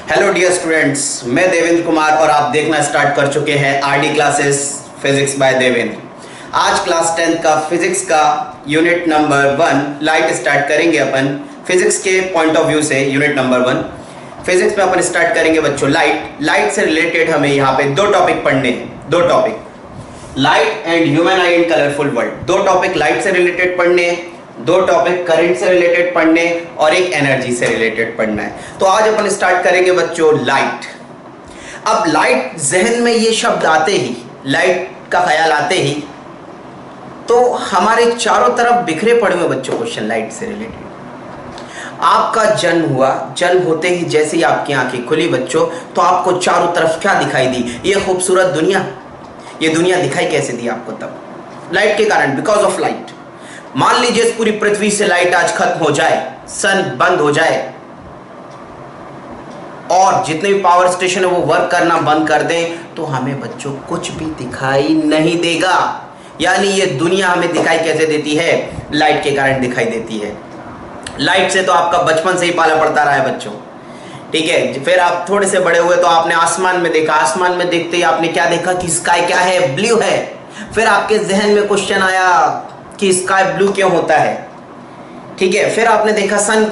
Hello dear students, मैं देवेंद्र कुमार और आप देखना स्टार्ट कर चुके हैं RD classes physics bye Devendra. आज क्लास 10th का फिजिक्स का यूनिट नंबर 1 लाइट स्टार्ट करेंगे अपन फिजिक्स के पॉइंट ऑफ व्यू से। यूनिट नंबर 1 फिजिक्स में अपन स्टार्ट करेंगे बच्चों लाइट से रिलेटेड हमें यहाँ पे दो टॉपिक पढ़ने हैं। दो topic, light and human I in colourful world. दो टॉपिक लाइट से रिलेटेड पढ़ने हैं, दो टॉपिक करंट से रिलेटेड पढ़ने और एक एनर्जी से रिलेटेड पढ़ना है। तो आज अपन स्टार्ट करेंगे बच्चों लाइट। अब लाइट जहन में ये शब्द आते ही, लाइट का ख्याल आते ही तो हमारे चारों तरफ बिखरे पड़े हुए बच्चों क्वेश्चन लाइट से रिलेटेड। आपका जन्म हुआ, जन्म होते ही जैसे ही आपकी आंखें खुली बच्चों तो आपको चारों तरफ क्या दिखाई दी? ये खूबसूरत दुनिया। ये दुनिया दिखाई कैसे दी आपको? तब लाइट के कारण, बिकॉज ऑफ लाइट। मान लीजिए इस पूरी पृथ्वी से लाइट आज खत्म हो जाए, सन बंद हो जाए और जितने भी पावर स्टेशन है वो वर्क करना बंद कर दें तो हमें बच्चों कुछ भी दिखाई नहीं देगा। यानी ये दुनिया हमें दिखाई कैसे देती है? लाइट के कारण दिखाई देती है। लाइट से तो आपका बचपन से ही पाला पड़ता रहा है बच्चों, ठीक है। फिर आप थोड़े से बड़े हुए तो आपने आसमान में देखा, आसमान में देखते ही आपने क्या देखा कि स्काई क्या है? ब्लू है। फिर आपके जहन में क्वेश्चन आया कि स्काई ब्लू क्यों होता है, ठीक है। फिर आपने देखा सन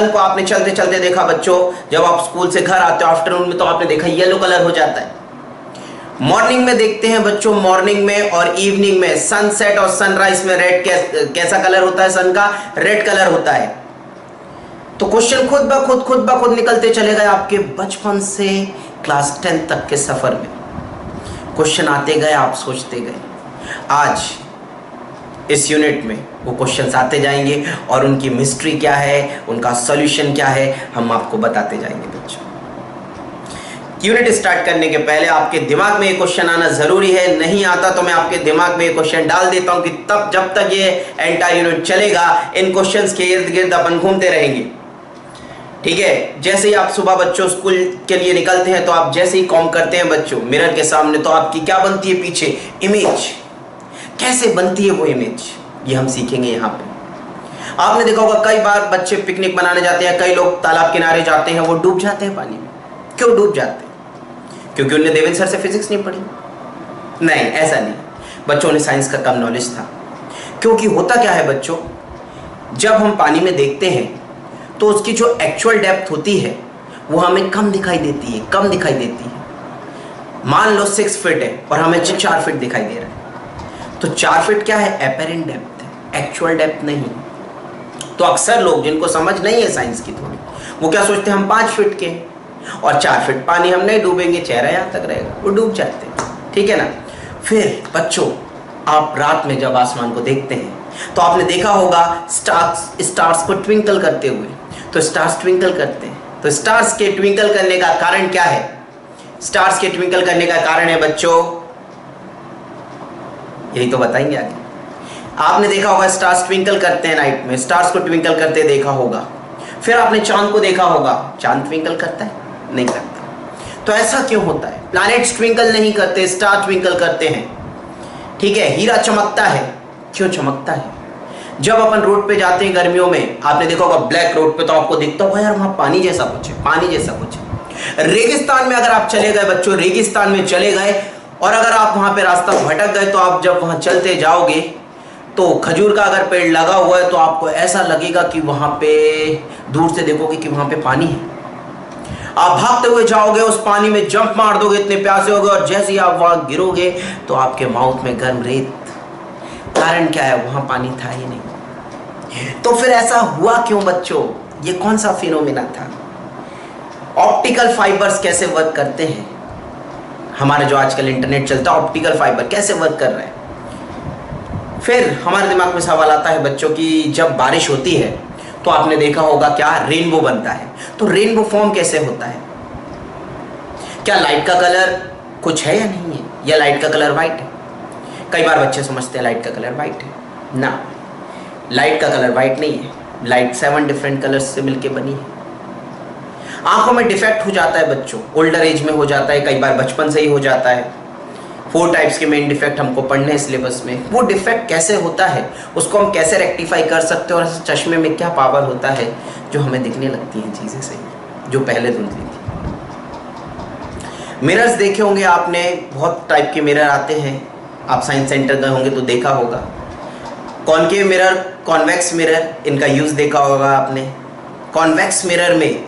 को आपने चलते चलते देखा बच्चों, जब आप स्कूल से घर आते हो आफ्टरनून में तो आपने देखा येलो कलर हो जाता है। मॉर्निंग में देखते हैं बच्चों, मॉर्निंग में और इवनिंग में सनसेट और सनराइज में रेड कैसा कलर होता है? सन का रेड कलर होता है। तो क्वेश्चन खुद ब खुद निकलते चले गए आपके बचपन से क्लास 10 तक के सफर में। क्वेश्चन आते गए, आप सोचते गए। आज इस यूनिट में वो क्वेश्चंस आते जाएंगे और उनकी मिस्ट्री क्या है, उनका सॉल्यूशन क्या है, हम आपको बताते जाएंगे बच्चों। यूनिट स्टार्ट करने के पहले आपके दिमाग में ये क्वेश्चन आना जरूरी है। नहीं आता तो मैं आपके दिमाग में ये क्वेश्चन डाल देता हूं कि तब जब तक ये एंटायर यूनिट चलेगा इन क्वेश्चंस के इर्द गिर्द अपन घूमते रहेंगे, ठीक है। जैसे ही आप सुबह बच्चों स्कूल के लिए निकलते हैं तो आप जैसे ही कॉम करते हैं बच्चों मिरर के सामने तो आपकी क्या बनती है? पीछे इमेज। कैसे बनती है वो इमेज, ये हम सीखेंगे यहाँ पे। आपने देखा होगा कई बार बच्चे पिकनिक मनाने जाते हैं, कई लोग तालाब किनारे जाते हैं, वो डूब जाते हैं पानी में। क्यों डूब जाते हैं? क्योंकि उन्हें देवेंद्र सर से फिजिक्स नहीं पढ़ी? नहीं, ऐसा नहीं बच्चों, ने साइंस का कम नॉलेज था। क्योंकि होता क्या है बच्चों, जब हम पानी में देखते हैं तो उसकी जो एक्चुअल डेप्थ होती है वो हमें कम दिखाई देती है। मान लो 6 फीट है और हमें 4 फीट दिखाई दे रहा है, तो 4 फीट क्या है? एपेरेंट डेप्थ है, एक्चुअल डेप्थ नहीं। तो अक्सर लोग जिनको समझ नहीं है साइंस की थोड़ी, वो क्या सोचते हैं हम 5 फीट के और 4 फीट पानी हम नहीं डूबेंगे, चेहरा यहाँ तक रहेगा, वो डूब जाते हैं, ठीक है ना। फिर बच्चों आप रात में जब आसमान को देखते हैं तो आपने देखा होगा स्टार्स को ट्विंकल करते हुए। तो स्टार्स ट्विंकल करते हैं, तो स्टार्स के ट्विंकल करने का कारण क्या है? स्टार्स के ट्विंकल करने का कारण है बच्चों, यही तो बताएंगे आगे। आपने देखा होगा स्टार्स ट्विंकल करते हैं नाइट में, स्टार्स को ट्विंकल करते देखा होगा। फिर आपने चांद को देखा होगा, चांद ट्विंकल करता है? नहीं करता। तो ऐसा क्यों होता है? प्लैनेट्स ट्विंकल नहीं करते, स्टार ट्विंकल करते हैं, ठीक है। हीरा चमकता है, क्यों चमकता है? जब अपन रोड पे जाते हैं गर्मियों में, आपने देखा होगा ब्लैक रोड पे, तो आपको दिखता होगा यार वहां पानी जैसा कुछ है। रेगिस्तान में अगर आप चले गए बच्चों, रेगिस्तान में चले गए और अगर आप वहां पे रास्ता भटक गए तो आप जब वहां चलते जाओगे तो खजूर का अगर पेड़ लगा हुआ है तो आपको ऐसा लगेगा कि वहां पे दूर से देखोगे कि वहां पे पानी है। आप भागते हुए जाओगे, उस पानी में जंप मार दोगे, इतने प्यासे होगे और जैसे ही आप वहां गिरोगे तो आपके माउथ में गर्म रेत। कारण क्या है? वहां पानी था ही नहीं। तो फिर ऐसा हुआ क्यों बच्चों? ये कौन सा फिनोमेना था? ऑप्टिकल फाइबर्स कैसे वर्क करते हैं? हमारे जो आजकल इंटरनेट चलता है, ऑप्टिकल फाइबर कैसे वर्क कर रहे हैं? फिर हमारे दिमाग में सवाल आता है बच्चों कि जब बारिश होती है तो आपने देखा होगा क्या? रेनबो बनता है। तो रेनबो फॉर्म कैसे होता है? क्या लाइट का कलर कुछ है या नहीं है? या लाइट का कलर वाइट है? कई बार बच्चे समझते हैं लाइट का कलर वाइट है। ना, लाइट का कलर वाइट नहीं है। लाइट 7 डिफरेंट कलर्स से मिलकर बनी है। आंखों में डिफेक्ट हो जाता है बच्चों, ओल्डर एज में हो जाता है, कई बार बचपन से ही हो जाता है। 4 टाइप्स के मेन डिफेक्ट हमको पढ़ने हैं सिलेबस में। वो डिफेक्ट कैसे होता है, उसको हम कैसे रेक्टिफाई कर सकते हैं, और चश्मे में क्या पावर होता है जो हमें दिखने लगती हैं चीज़ें सही जो पहले धुंधली थी। मिरर्स देखे होंगे आपने, बहुत टाइप के मिरर आते हैं, आप साइंस सेंटर गए होंगे तो देखा होगा। कॉनकेव मिरर, कॉन्वेक्स मिरर, इनका यूज देखा होगा आपने। कॉन्वेक्स मिरर में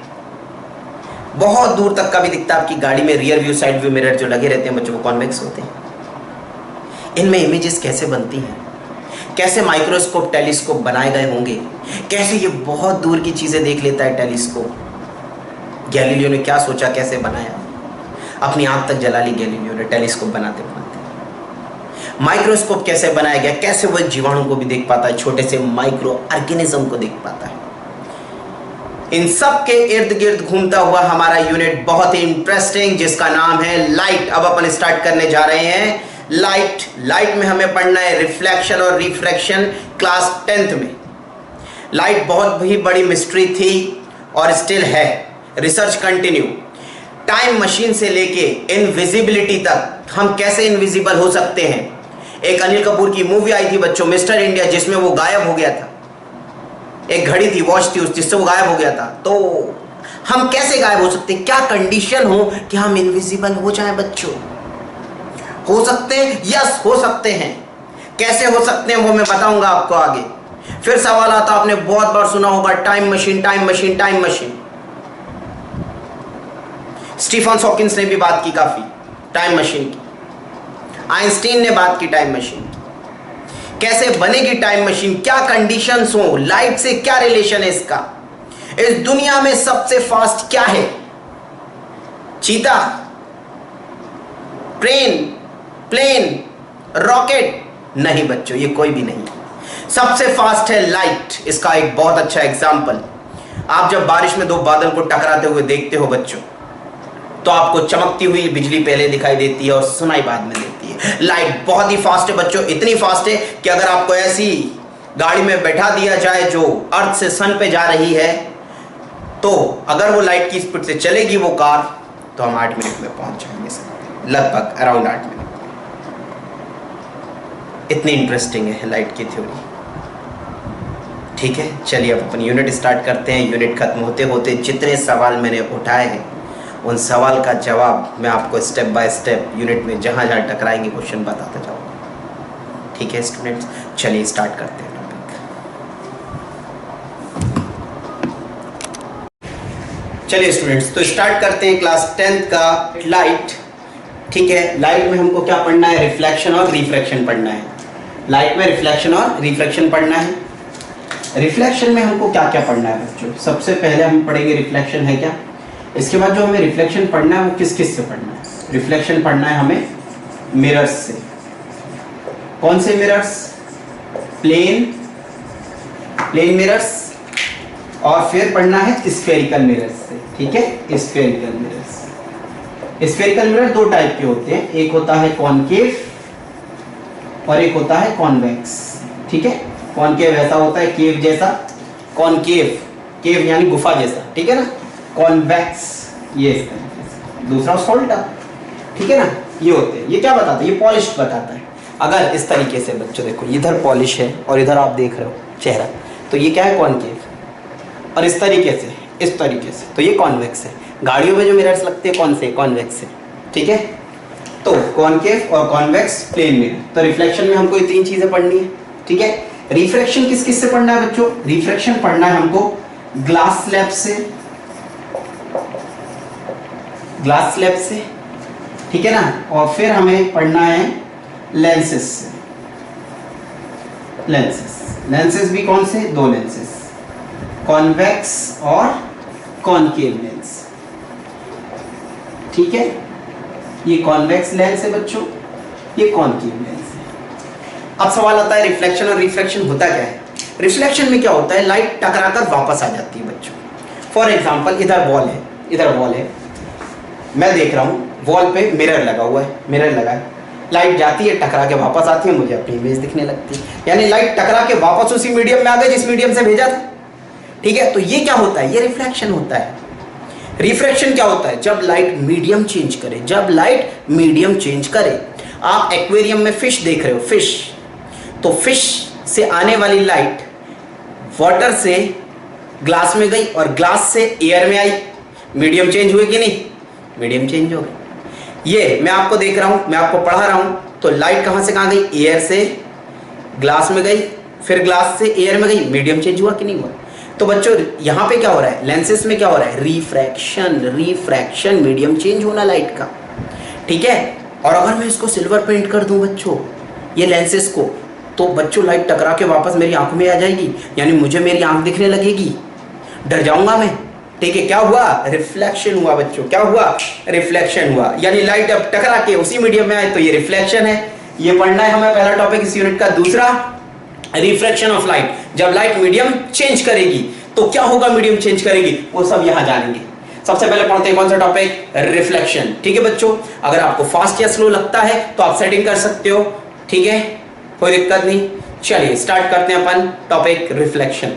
बहुत दूर तक का भी दिखता है, आपकी गाड़ी में rear view side view mirror जो लगे रहते हैं बच्चों, वो कॉन्वेक्स होते हैं। इनमें इमेजेस कैसे बनती हैं, कैसे माइक्रोस्कोप टेलीस्कोप बनाए गए होंगे, कैसे ये बहुत दूर की चीजें देख लेता है टेलीस्कोप। गैलीलियो ने क्या सोचा, कैसे बनाया, अपनी आंख तक जला ली गैलीलियो ने टेलीस्कोप बनाते बनाते। माइक्रोस्कोप कैसे बनाया गया, कैसे वो जीवाणु को भी देख पाता है, छोटे से माइक्रो ऑर्गेनिज्म को देख पाता है। इन सब के इर्द गिर्द घूमता हुआ हमारा यूनिट बहुत ही इंटरेस्टिंग, जिसका नाम है लाइट। अब अपन स्टार्ट करने जा रहे हैं लाइट। लाइट में हमें पढ़ना है रिफ्लेक्शन और रिफ्रैक्शन, क्लास 10th में। लाइट बहुत ही बड़ी मिस्ट्री थी और स्टिल है। Research continue. टाइम मशीन से लेके इनविजिबिलिटी तक हम कैसे इनविजिबल हो सकते हैं। एक अनिल कपूर की मूवी आई थी बच्चों, मिस्टर इंडिया, जिसमें वो गायब हो गया था। एक घड़ी थी, वॉच थी, जिससे वो गायब हो गया था। तो हम कैसे गायब हो सकते हैं, क्या कंडीशन हो कि हम इनविजिबल हो जाएं बच्चों। हो सकते हैं, यस हो सकते हैं। कैसे हो सकते हैं वो मैं बताऊंगा आपको आगे। फिर सवाल आता, आपने बहुत बार सुना होगा time machine, time machine, time machine. Stephen Hawkins ने भी बात की काफी टाइम मशीन की। आइंस्टीन ने बात की टाइम मशीन की। कैसे बनेगी टाइम मशीन, क्या कंडीशंस हो, लाइट से क्या रिलेशन है इसका। इस दुनिया में सबसे फास्ट क्या है, चीता, ट्रेन, प्लेन, रॉकेट? नहीं बच्चों, ये कोई भी नहीं। सबसे फास्ट है लाइट। इसका एक बहुत अच्छा एग्जांपल, आप जब बारिश में दो बादल को टकराते हुए देखते हो बच्चों, तो आपको चमकती हुई बिजली पहले दिखाई देती है और सुनाई बाद में देती है। लाइट बहुत ही फास्ट है बच्चों, इतनी फास्ट है कि अगर आपको ऐसी गाड़ी में बैठा दिया जाए जो अर्थ से सन पे जा रही है, तो अगर वो लाइट की स्पीड से चलेगी वो कार, तो हम 8 मिनट में पहुंच जाएंगे, लगभग अराउंड 8 मिनट। इतनी इंटरेस्टिंग है लाइट की थ्योरी। ठीक है, चलिए अब अपन यूनिट स्टार्ट करते हैं। यूनिट खत्म होते होते जितने सवाल मैंने उठाए हैं, उन सवाल का जवाब मैं आपको स्टेप बाय स्टेप यूनिट में जहाँ जहाँ टकराएंगे क्वेश्चन बताता जाऊँगा। ठीक है स्टूडेंट्स, चलिए स्टार्ट करते हैं टॉपिक। चलिए स्टूडेंट्स, तो स्टार्ट करते हैं क्लास 10th का लाइट। ठीक है, लाइट में हमको क्या पढ़ना है, रिफ्लेक्शन और रिफ्रैक्शन पढ़ना है। लाइट में रिफ्लेक्शन और रिफ्रैक्शन पढ़ना है। रिफ्लेक्शन में हमको क्या क्या पढ़ना है बच्चों, सबसे पहले हम पढ़ेंगे रिफ्लेक्शन है क्या। इसके बाद जो हमें रिफ्लेक्शन पढ़ना है वो किस किस से पढ़ना है। रिफ्लेक्शन पढ़ना है हमें मिरर्स से। कौन से मिरर्स, प्लेन मिरर्स, और फिर पढ़ना है स्फेरिकल मिरर्स से। ठीक है, स्फेरिकल मिरर्स। स्फेरिकल मिरर दो टाइप के होते हैं, एक होता है कॉनकेव और एक होता है कॉन्वेक्स। ठीक है, कॉनकेव ऐसा होता है केव जैसा, कॉनकेव केव यानी गुफा जैसा, ठीक है ना। कॉन्वेक्स ये इस तरीके से, दूसरा उसका उल्टा, ठीक है ना। ये होते हैं, ये क्या बताता है, ये पॉलिश बताता है। अगर इस तरीके से बच्चों देखो, इधर पॉलिश है और इधर आप देख रहे हो चेहरा, तो ये क्या है कॉनकेव, और इस तरीके से तो ये कॉन्वेक्स है। गाड़ियों में जो मिरर्स लगते हैं कौन से, कॉन्वेक्स है। ठीक है, तो कॉनकेव और कॉन्वेक्स, प्लेन मिरर। तो रिफ्लेक्शन में हमको ये तीन चीजें पढ़नी है। ठीक है, रिफ्रैक्शन किस किस से पढ़ना है बच्चों, रिफ्रैक्शन पढ़ना है हमको ग्लास स्लैब से, ग्लास स्लैब से, ठीक है ना। और फिर हमें पढ़ना है लेंसेस से। लेंसेस भी कौन से, दो लेंसेस, कॉन्वेक्स और कॉनकेव लेंस। ठीक है, ये कॉन्वेक्स लेंस है बच्चों, ये कॉनकेव लेंस है। अब सवाल आता है रिफ्लेक्शन और रिफ्रैक्शन होता क्या है। रिफ्लेक्शन में क्या होता है, लाइट टकराकर वापस आ जाती है बच्चों। फॉर एग्जांपल इधर वॉल है, मैं देख रहा हूँ वॉल पे मिरर लगा हुआ है, मिरर लगा है, लाइट जाती है, टकरा के वापस आती है, मुझे अपनी इमेज दिखने लगती है। यानी लाइट टकरा के वापस उसी मीडियम में आ गई जिस मीडियम से भेजा था। ठीक है, तो ये क्या होता है, ये रिफ्लेक्शन होता है। रिफ्रैक्शन क्या होता है, जब लाइट मीडियम चेंज करे। आप एक्वेरियम में फिश देख रहे हो, तो फिश से आने वाली लाइट वाटर से ग्लास में गई और ग्लास से एयर में आई, मीडियम चेंज हुए कि नहीं, मीडियम चेंज हो गई। ये मैं आपको देख रहा हूं, मैं आपको पढ़ा रहा हूं, तो लाइट कहां से कहां गई? एयर से ग्लास में गई, फिर ग्लास से एयर में गई, मीडियम चेंज हुआ कि नहीं हुआ? तो बच्चों यहां पे क्या हो रहा है? लेंसेज में क्या हो रहा है? रिफ्रैक्शन, रिफ्रैक्शन, मीडियम चेंज होना लाइट का, ठीक है। और अगर मैं इसको सिल्वर पेंट कर दूं बच्चों, ये लेंसेज को, तो बच्चों लाइट टकरा के वापस मेरी आंख में आ जाएगी, यानी मुझे मेरी आंख दिखने लगेगी, डर जाऊंगा मैं, ठीक है। क्या हुआ? रिफ्लेक्शन हुआ बच्चों, क्या हुआ? रिफ्लेक्शन हुआ, यानी लाइट अब टकरा के उसी मीडियम में आए तो ये रिफ्लेक्शन है। ये पढ़ना है हमें पहला टॉपिक इस यूनिट का। दूसरा, रिफ्रैक्शन ऑफ लाइट। जब लाइट मीडियम चेंज करेगी तो क्या होगा? मीडियम चेंज करेगी, वो सब यहां जानेंगे। सबसे पहले पढ़ते हैं कौन सा टॉपिक? रिफ्लेक्शन, ठीक है बच्चों। अगर आपको फास्ट या स्लो लगता है तो आप सेटिंग कर सकते हो, ठीक है, कोई दिक्कत नहीं। चलिए स्टार्ट करते हैं अपन टॉपिक रिफ्लेक्शन।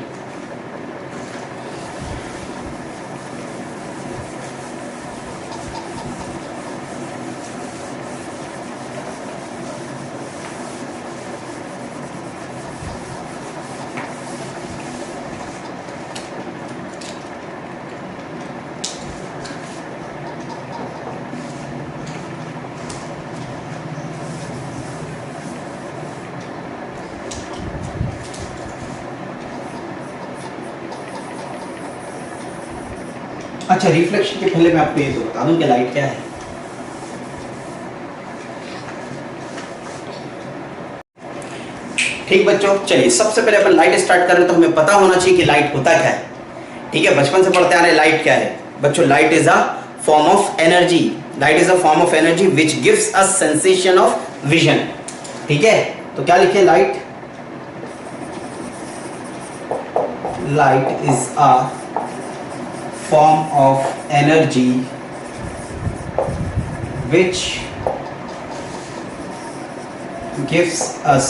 अच्छा, रिफ्लेक्शन के पहले मैं आपको ये तो बता दूं कि लाइट क्या है। ठीक बच्चों, चलिए सबसे पहले अपन लाइट स्टार्ट करें तो हमें पता होना चाहिए कि लाइट होता क्या है, ठीक है। बचपन से पढ़ते आ रहे लाइट क्या है बच्चों? Light is a form of energy, light is a form of energy which gives us sensation of vision, ठीक है। तो क्या लिखे? Light, light is a form of energy which gives us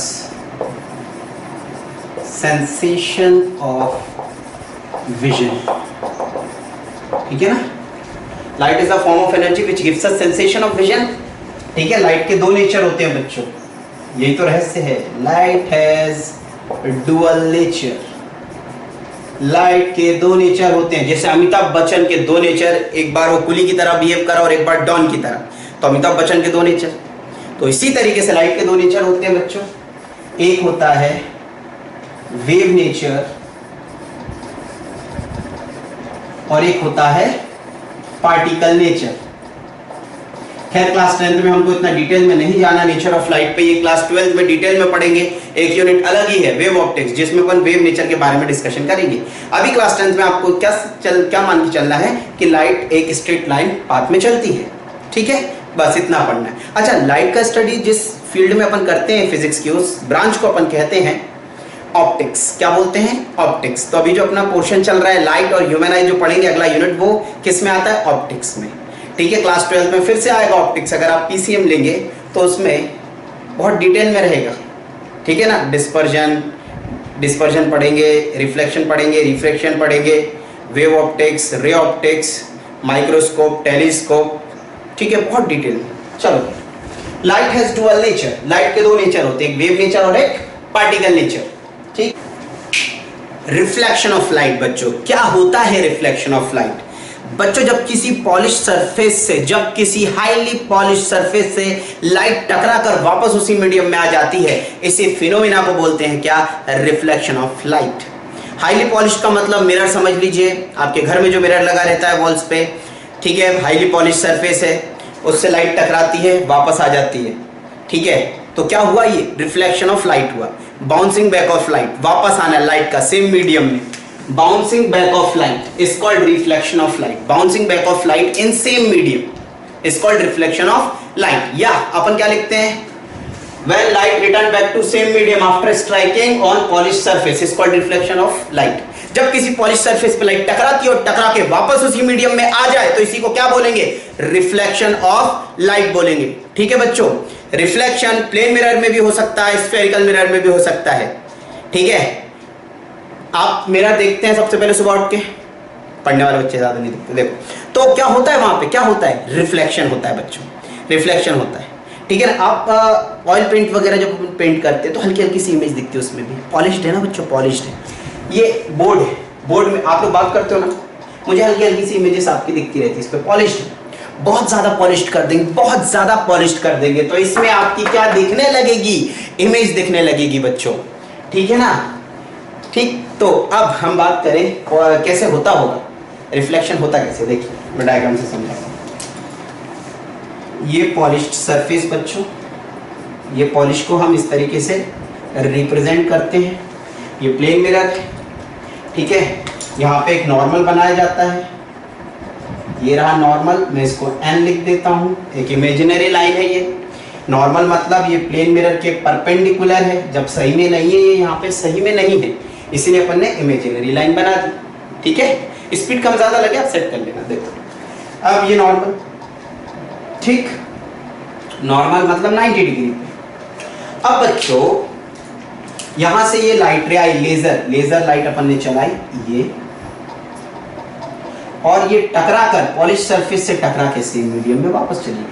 sensation of vision, ठीक है ना। Light is a form of energy which gives us sensation of vision, ठीक है। लाइट के दो नेचर होते हैं बच्चों, यही तो रहस्य है। Light has dual nature, light के दो नेचर होते हैं। जैसे अमिताभ बच्चन के दो नेचर, एक बार वो कुली की तरह बिहेव करा और एक बार डॉन की तरह, तो अमिताभ बच्चन के दो नेचर। तो इसी तरीके से लाइट के दो नेचर होते हैं बच्चों। एक होता है वेव नेचर और एक होता है पार्टिकल नेचर। खैर क्लास 10th में हमको इतना डिटेल में नहीं जाना नेचर ऑफ लाइट पे, ये क्लास 12th में डिटेल में पढ़ेंगे। एक यूनिट अलग ही है वेव ऑप्टिक्स, जिसमें अपन वेव नेचर के बारे में डिस्कशन करेंगे। अभी क्लास 10th में आपको क्या मान के चलना है कि लाइट एक स्ट्रेट लाइन पाथ में चलती है, ठीक है, बस इतना पढ़ना है। अच्छा, लाइट का स्टडी जिस फील्ड में अपन करते हैं फिजिक्स की, उस ब्रांच को अपन कहते हैं ऑप्टिक्स। क्या बोलते हैं? ऑप्टिक्स। तो अभी जो अपना पोर्शन चल रहा है लाइट और ह्यूमन आई जो पढ़ेंगे अगला यूनिट, वो किस में आता है? ऑप्टिक्स में, ठीक है। क्लास 12 में फिर से आएगा ऑप्टिक्स। अगर आप पीसीएम लेंगे तो उसमें बहुत डिटेल में रहेगा, ठीक है ना। डिस्पर्जन पढ़ेंगे, रिफ्लेक्शन पढ़ेंगे, रिफ्रैक्शन पढ़ेंगे, wave optics, ray optics, microscope, telescope, ठीक है, बहुत डिटेल। चलो, light has dual nature, light के दो नेचर होते हैं, एक वेव नेचर और एक पार्टिकल नेचर, ठीक। रिफ्लेक्शन ऑफ लाइट बच्चों, क्या होता है रिफ्लेक्शन ऑफ लाइट? बच्चों जब किसी पॉलिश सरफेस से, जब किसी हाईली पॉलिश सरफेस से लाइट टकरा कर वापस उसी मीडियम में आ जाती है, इसी फिनोमिना को बोलते हैं क्या? Reflection of light. Highly polish का मतलब मिरर समझ लीजिए, आपके घर में जो मिरर लगा रहता है वॉल्स पे, ठीक है, हाईली पॉलिश सरफेस है, उससे लाइट टकराती है वापस आ जाती है, ठीक है। तो क्या हुआ? ये रिफ्लेक्शन ऑफ लाइट हुआ। बाउंसिंग बैक ऑफ लाइट, वापस आना लाइट का सेम मीडियम में, bouncing back of light is called reflection of light. Bouncing back of light in same medium is called reflection of light. या अपन क्या लिखते हैं? When light return back to same medium after striking on polished surface is called reflection of light. जब किसी polish surface पे light टकराती है और टकरा के वापस उसी मीडियम में आ जाए तो इसी को क्या बोलेंगे? रिफ्लेक्शन ऑफ लाइट बोलेंगे, ठीक है बच्चों। रिफ्लेक्शन प्लेन मिरर में भी हो सकता है, स्फेरिकल मिरर में भी हो सकता है, ठीक है। आप मिरर देखते हैं सबसे पहले सुबह उठ के, पढ़ने वाले बच्चे ज्यादा नहीं देखते, देखो तो क्या होता है वहां पे? क्या होता है? रिफ्लेक्शन होता है बच्चों, रिफ्लेक्शन होता है, ठीक है ना। आप ऑयल पेंट वगैरह जब पेंट करते हैं तो हल्की हल्की सी इमेज दिखती है उसमें भी, पॉलिश्ड है ना बच्चों, पॉलिश्ड है। ये बोर्ड है, बोर्ड में आप लोग बात करते हो ना, मुझे हल्की हल्की सी इमेजेस आपकी दिखती रहती है, इस पर पॉलिश्ड। बहुत ज्यादा पॉलिश्ड कर देंगे, बहुत ज्यादा पॉलिश्ड कर देंगे, तो इसमें आपकी क्या दिखने लगेगी, इमेज दिखने लगेगी बच्चों, ठीक है ना। ठीक, तो अब हम बात करें कैसे होता होगा रिफ्लेक्शन, होता कैसे, देखिए मैं डायग्राम से समझाऊंगा। ये पॉलिश्ड सरफेस बच्चों, ये पॉलिश को हम इस तरीके से रिप्रेजेंट करते हैं, ये प्लेन मिरर है, ठीक है। यहाँ पे एक नॉर्मल बनाया जाता है, ये रहा नॉर्मल, मैं इसको n लिख देता हूँ, एक इमेजिनरी लाइन है ये। नॉर्मल मतलब ये प्लेन मिरर के परपेंडिकुलर है, जब सही में नहीं है, ये यहाँ पे सही में नहीं है, इसीलिए अपन ने इमेजिनरी लाइन बना दी, ठीक है। स्पीड कम ज्यादा लगे आप सेट कर लेना। देखो अब ये नॉर्मल, ठीक, नॉर्मल मतलब 90 डिग्री पे। अब बच्चों यहां से ये लाइट रे आई, लेजर लाइट अपन ने चलाई, ये और ये टकरा कर पॉलिश सरफेस से टकरा के सेम मीडियम में वापस चली गई।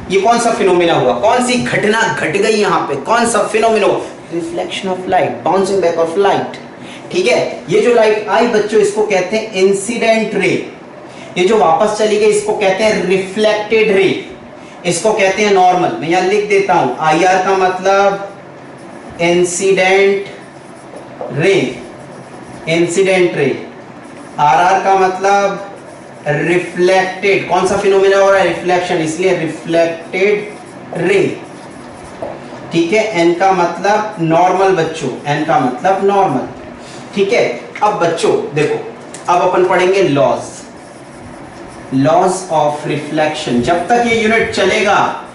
ये कौन सा फिनोमेना हुआ, कौन सी घटना घट गई यहाँ पे, कौन सा phenomena, reflection of light, bouncing back of light, ठीक है। ये जो लाइट आई बच्चों इसको कहते हैं इंसिडेंट रे, ये जो वापस चली गई इसको कहते हैं रिफ्लेक्टेड रे, इसको कहते हैं नॉर्मल। मैं यहां लिख देता हूं, IR का मतलब incident ray, incident ray, RR का मतलब रिफ्लेक्टेड, कौन सा फिनोमेना हो रहा है, रिफ्लेक्शन, इसलिए रिफ्लेक्टेड रे, ठीक है। N का मतलब नॉर्मल बच्चों, N का मतलब नॉर्मल, ठीक है। अब बच्चों देखो, अब अपन पढ़ेंगे लॉज ऑफ रिफ्लेक्शन। जब तक ये यूनिट चलेगा,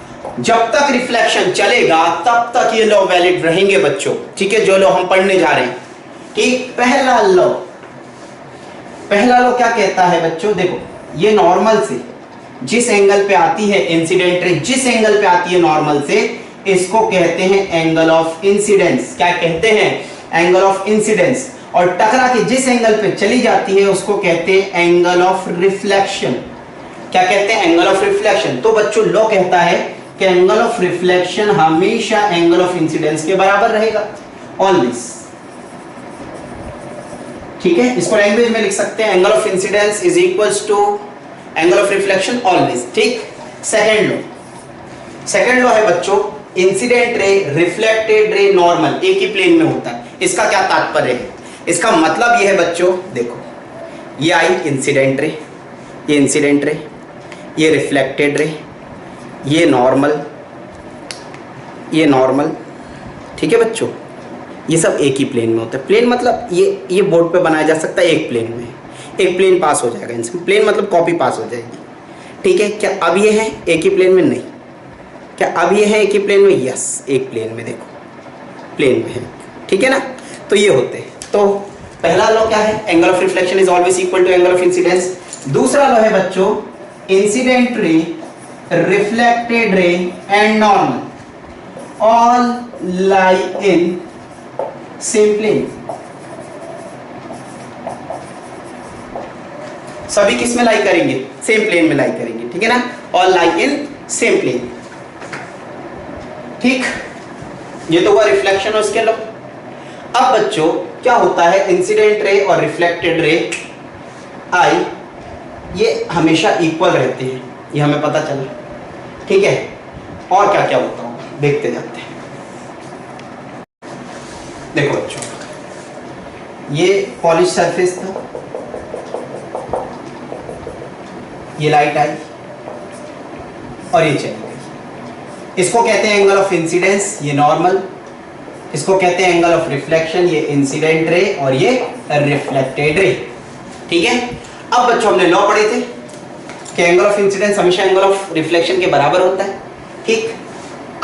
जब तक रिफ्लेक्शन चलेगा तब तक ये लॉ वैलिड रहेंगे बच्चों, ठीक है, जो लॉ हम पढ़ने जा रहे हैं, ठीक। पहला लॉ क्या कहता है बच्चों, देखो ये नॉर्मल से जिस एंगल पे आती है इंसिडेंट रे, जिस एंगल पे आती है नॉर्मल से, इसको कहते हैं एंगल ऑफ इंसिडेंस। क्या कहते हैं, एंगल ऑफ इंसिडेंस। और टकरा के जिस एंगल पे चली जाती है उसको कहते हैं एंगल ऑफ रिफ्लेक्शन। क्या कहते हैं, एंगल ऑफ रिफ्लेक्शन। तो बच्चों लॉ कहता है कि एंगल ऑफ रिफ्लेक्शन हमेशा एंगल ऑफ इंसिडेंस के बराबर रहेगा, ऑलवेज, ठीक है। इसको लैंग्वेज में लिख सकते हैं, angle of incidence is equals to angle of reflection always, ठीक। सेकेंड लॉ है बच्चों, इंसिडेंट रे, रिफ्लेक्टेड रे, नॉर्मल एक ही प्लेन में होता है। इसका क्या तात्पर्य है, इसका मतलब यह है बच्चों, देखो ये आई इंसिडेंट रे, ये इंसिडेंट रे, ये रिफ्लेक्टेड रे, ये नॉर्मल, ये नॉर्मल, ठीक है बच्चों। ये सब एक ही प्लेन में होता है। प्लेन मतलब ये बोर्ड पे बनाया जा सकता है एक प्लेन में, एक प्लेन पास हो जाएगा इनसे, प्लेन मतलब कॉपी पास हो जाएगी, ठीक है। क्या अब ये है एक ही प्लेन में, नहीं। क्या अब ये है एक ही प्लेन में, यस, एक प्लेन में, देखो प्लेन में है, ठीक है ना। तो ये होते हैं। तो पहला लॉ क्या है, angle of reflection is always equal to angle of incidence. दूसरा लॉ है बच्चों, incident ray, reflected ray and normal all lie in same plane. सभी किस में लाई करेंगे, सेम प्लेन में लाई करेंगे, ठीक है ना, all lie in same plane, ठीक। ये तो हुआ रिफ्लेक्शन और उसके लॉ। अब बच्चों क्या होता है, इंसिडेंट रे और रिफ्लेक्टेड रे आई ये हमेशा इक्वल रहते हैं, ये हमें पता चला, ठीक है। और क्या क्या होता होगा देखते जाते हैं। देखो बच्चों, ये पॉलिश सरफेस था, ये लाइट आई और ये चली गई। इसको कहते हैं एंगल ऑफ इंसिडेंस, ये नॉर्मल। इसको कहते हैं एंगल ऑफ रिफ्लेक्शन, ये इंसिडेंट रे और ये रिफ्लेक्टेड रे, ठीक है। अब बच्चों हमने लॉ पढ़े थे कि एंगल ऑफ इंसिडेंस हमेशा एंगल ऑफ रिफ्लेक्शन के बराबर होता है, ठीक।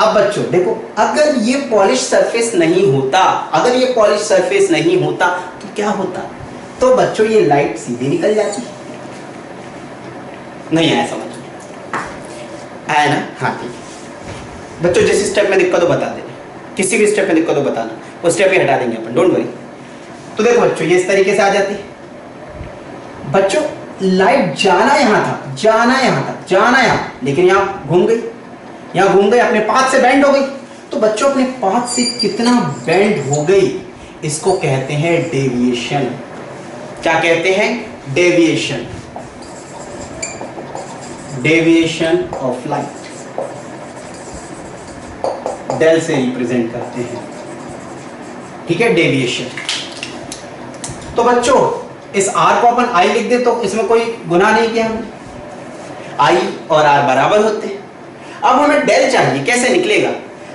अब बच्चों देखो, अगर ये पॉलिश सरफेस नहीं होता, अगर ये पॉलिश सरफेस नहीं होता तो क्या होता, तो बच्चों ये लाइट सीधे निकल जाती। नहीं आया समझ, आया ना, हाँ ठीक है बच्चों। जिस स्टेप में दिक्कत हो बता देना, किसी भी स्टेप में दिक्कत हो बताना, वो स्टेप ही हटा देंगे अपन, डोंट वरी। तो देखो बच्चों, ये इस तरीके से आ जाती है बच्चों। लाइट जाना यहां था, जाना यहां था, जाना यहां, लेकिन यहां घूम गई, यहां घूम गई, अपने पाथ से बेंड हो गई। तो बच्चों अपने पाथ से कितना बेंड हो गई, इसको कहते हैं डेविएशन। क्या कहते हैं, deviation. Deviation of light, del से रिप्रेजेंट करते हैं, ठीक है, डेविएशन। तो बच्चों इस r को अपन i लिख दे तो इसमें कोई गुनाह नहीं किया हमने, i और r बराबर होते हैं। अब हमें डेल चाहिए, कैसे निकलेगा?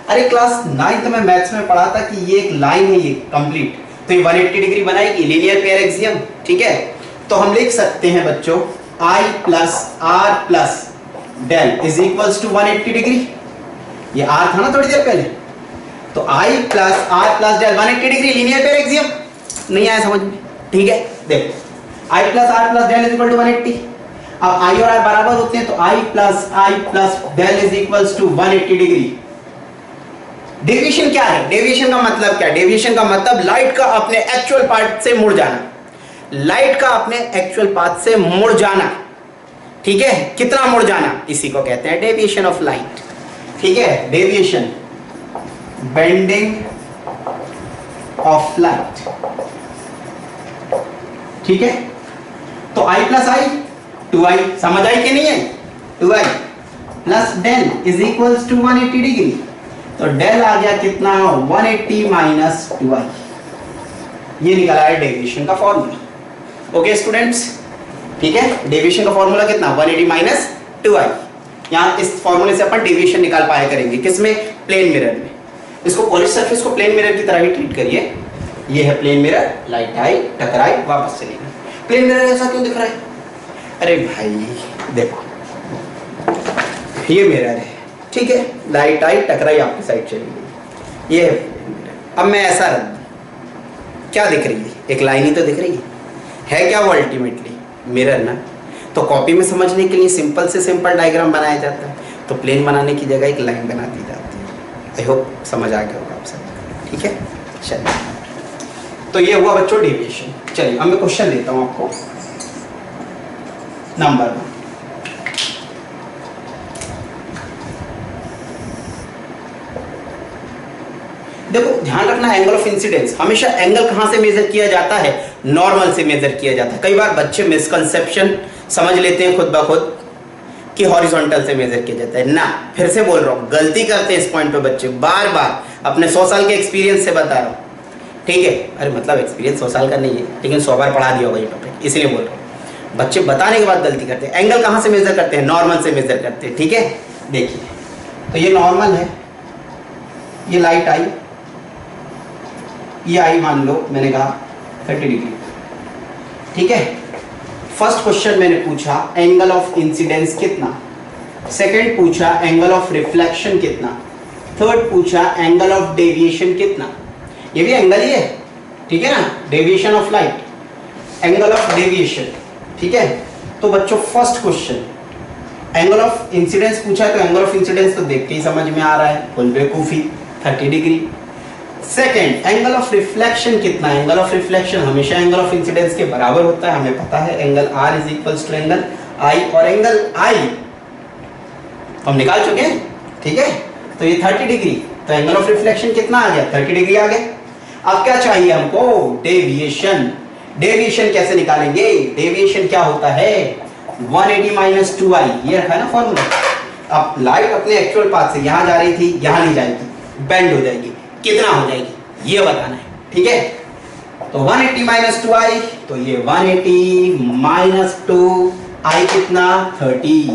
अरे क्लास 9th में मैथ्स में पढ़ा था कि ये एक लाइन है, ये कंप्लीट, तो ये 180 डिग्री बनाएगी, लीनियर पेयर एक्सियम, ठीक है। तो हम लिख सकते हैं बच्चों i plus r plus del is equals to 180 degree. ये r था ना थोड़ी देर पहले, तो i plus r plus del 180 degree linear pair axiom. नहीं आया समझ में? ठीक है, देखो i plus r plus del is equal to 180। अब i और r बराबर होते हैं तो i plus del is equals to 180 degree. Deviation क्या है? डेविएशन का मतलब क्या है? डेविएशन का मतलब लाइट का अपने एक्चुअल पाथ से मुड़ जाना, लाइट का अपने एक्चुअल पाथ से मुड़ जाना, ठीक है। कितना मुड़ जाना, इसी को कहते हैं डेविएशन ऑफ लाइट, ठीक है। डेविएशन, बेंडिंग ऑफ लाइट, ठीक है। तो i प्लस i 2i, समझ आई कि नहीं है? 2i plus del is equals to 180 degree. तो डेल आ गया कितना, 180 माइनस 2i, ये निकला है डेविएशन का फॉर्मूला। ओके स्टूडेंट्स, ठीक है। डेविएशन का फॉर्मूला कितना, 180 माइनस 2i। यहाँ इस फॉर्मूले से अपन डेविएशन निकाल पाया करेंगे, किसमें? प्लेन मिरर में। इसको पॉलिश सरफेस को प्लेन मिरर की तरह ही ट्रीट करिए। ये है प्लेन मिरर, लाइट आई, टकराई, वापस चली गई। प्लेन मिरर ऐसा क्यों दिख रहा है? अरे भाई देखो, ये मिरर है, ठीक है, लाइट आई, टकराई, आपकी साइड चली गई, ये है प्लेन मिरर। अब मैं ऐसा रख दूं, क्या दिख रही है? एक लाइन ही तो दिख रही है क्या वो अल्टीमेटली? मिरर ना। तो कॉपी में समझने के लिए सिंपल से सिंपल डायग्राम बनाया जाता है, तो प्लेन बनाने की जगह एक लाइन बना दी जाती है। आई होप समझ आ गया होगा आप सब, ठीक है। चलिए, तो ये हुआ बच्चों डेविएशन। चलिए अब मैं क्वेश्चन देता हूं आपको, नंबर 1। देखो ध्यान रखना, एंगल ऑफ इंसिडेंस, हमेशा एंगल कहां से मेजर किया जाता है? नॉर्मल से मेजर किया जाता है। कई बार बच्चे मिसकंसेप्शन समझ लेते हैं खुद ब खुद कि हॉरिजॉन्टल से मेजर किया जाता है ना। फिर से बोल रहा हूं, गलती करते हैं इस पॉइंट पे बच्चे, बार बार अपने 100 साल के एक्सपीरियंस से बता रहा हूं, ठीक है। अरे मतलब एक्सपीरियंस 100 साल का नहीं है, लेकिन 100 बार पढ़ा दिया होगा ये टॉपिक, इसलिए बोल रहा हूँ। बच्चे बताने के बाद गलती करते हैं। एंगल कहाँ से मेजर करते हैं? नॉर्मल से मेजर करते हैं, ठीक है। देखिए, तो ये नॉर्मल है, ये लाइट आई, ये आई मान लो मैंने कहा 30 डिग्री, ठीक है। फर्स्ट क्वेश्चन मैंने पूछा एंगल ऑफ इंसिडेंस कितना, सेकंड पूछा एंगल ऑफ रिफ्लेक्शन कितना, थर्ड पूछा एंगल ऑफ डेविएशन कितना। ये भी एंगल ही है, ठीक है ना, deviation of light, angle of deviation, ठीक है। तो बच्चों first question angle of incidence पूछा, तो एंगल ऑफ इंसिडेंस तो देख के ही समझ में आ रहा है, फुल बेवकूफी, 30 degree. Second angle of reflection कितना, एंगल ऑफ रिफ्लेक्शन हमेशा एंगल ऑफ इंसिडेंस के बराबर होता है, हमें पता है, angle R is equals to angle I, और एंगल I हम निकाल चुके हैं, ठीक है। तो ये 30 डिग्री, तो एंगल ऑफ रिफ्लेक्शन कितना आ गया? 30 डिग्री आ गया। अब क्या चाहिए हमको? डेविएशन। डेविएशन कैसे निकालेंगे? डेविएशन क्या होता है? 180 माइनस 2i, ये रखा है ना फॉर्मूला। अब लाइट अपने एक्चुअल पाथ से यहाँ जा रही थी, यहाँ नहीं जाएगी, बेंड हो जाएगी, कितना हो जाएगी ये बताना है, ठीक है। तो 180 माइनस 2i, तो ये 180 माइनस 2i कितना? 30।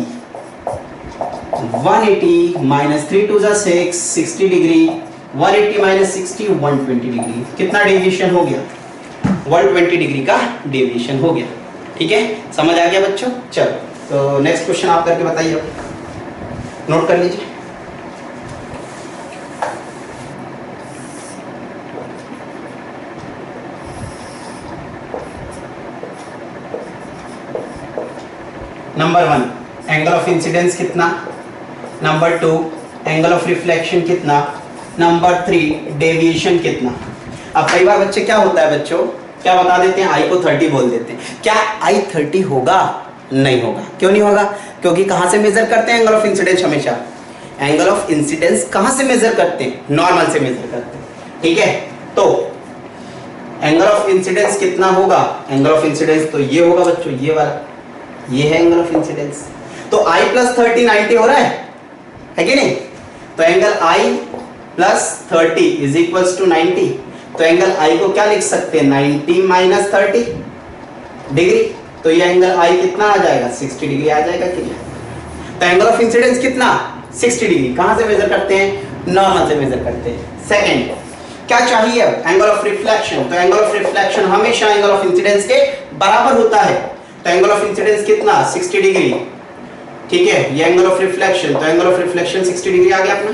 180 माइनस 3 2 6, 60 डिग्री, 180 माइनस 60, 120 डिग्री। कितना डेविएशन हो गया? 120 डिग्री का डेविएशन हो गया, ठीक है। समझ आ गया बच्चों? चलो तो नेक्स्ट क्वेश्चन आप करके बताइए, नोट कर लीजिए। नंबर 1 एंगल ऑफ इंसिडेंस कितना, नंबर 2 एंगल ऑफ रिफ्लेक्शन कितना, नंबर 3 डेविएशन कितना। अब कई बार बच्चे क्या होता है बच्चों, क्या बता देते हैं, आई को 30 बोल देते हैं। क्या आई 30 होगा? नहीं होगा। क्यों नहीं होगा? क्योंकि कहां से मेजर करते हैं एंगल ऑफ इंसिडेंस? हमेशा एंगल ऑफ इंसिडेंस कहां से मेजर करते हैं? नॉर्मल से मेजर करते हैं, ठीक है। तो एंगल ऑफ इंसिडेंस कितना होगा? एंगल ऑफ इंसिडेंस तो ये होगा बच्चों, ये वाला, ये है एंगल ऑफ इंसिडेंस। तो I प्लस 30 90 हो रहा है कि नहीं? तो angle I plus 30 is equals to 90। तो एंगल I को क्या लिख सकते हैं? 90 माइनस 30 डिग्री। तो ये एंगल I कितना आ जाएगा? 60 डिग्री आ जाएगा कि नहीं? तो एंगल ऑफ इंसिडेंस कितना? 60 डिग्री। कहां से मेजर करते हैं? नॉर्मल से मेजर करते हैं। सेकंड क्या चाहिए? Angle of reflection. तो एंगल ऑफ रिफ्लेक्शन हमेशा एंगल ऑफ इंसिडेंस के बराबर होता है। तो एंगल ऑफ इंसिडेंस कितना? 60 डिग्री। ठीक है, ये एंगल ऑफ रिफ्लेक्शन। तो एंगल ऑफ रिफ्लेक्शन 60 डिग्री आ गया अपना।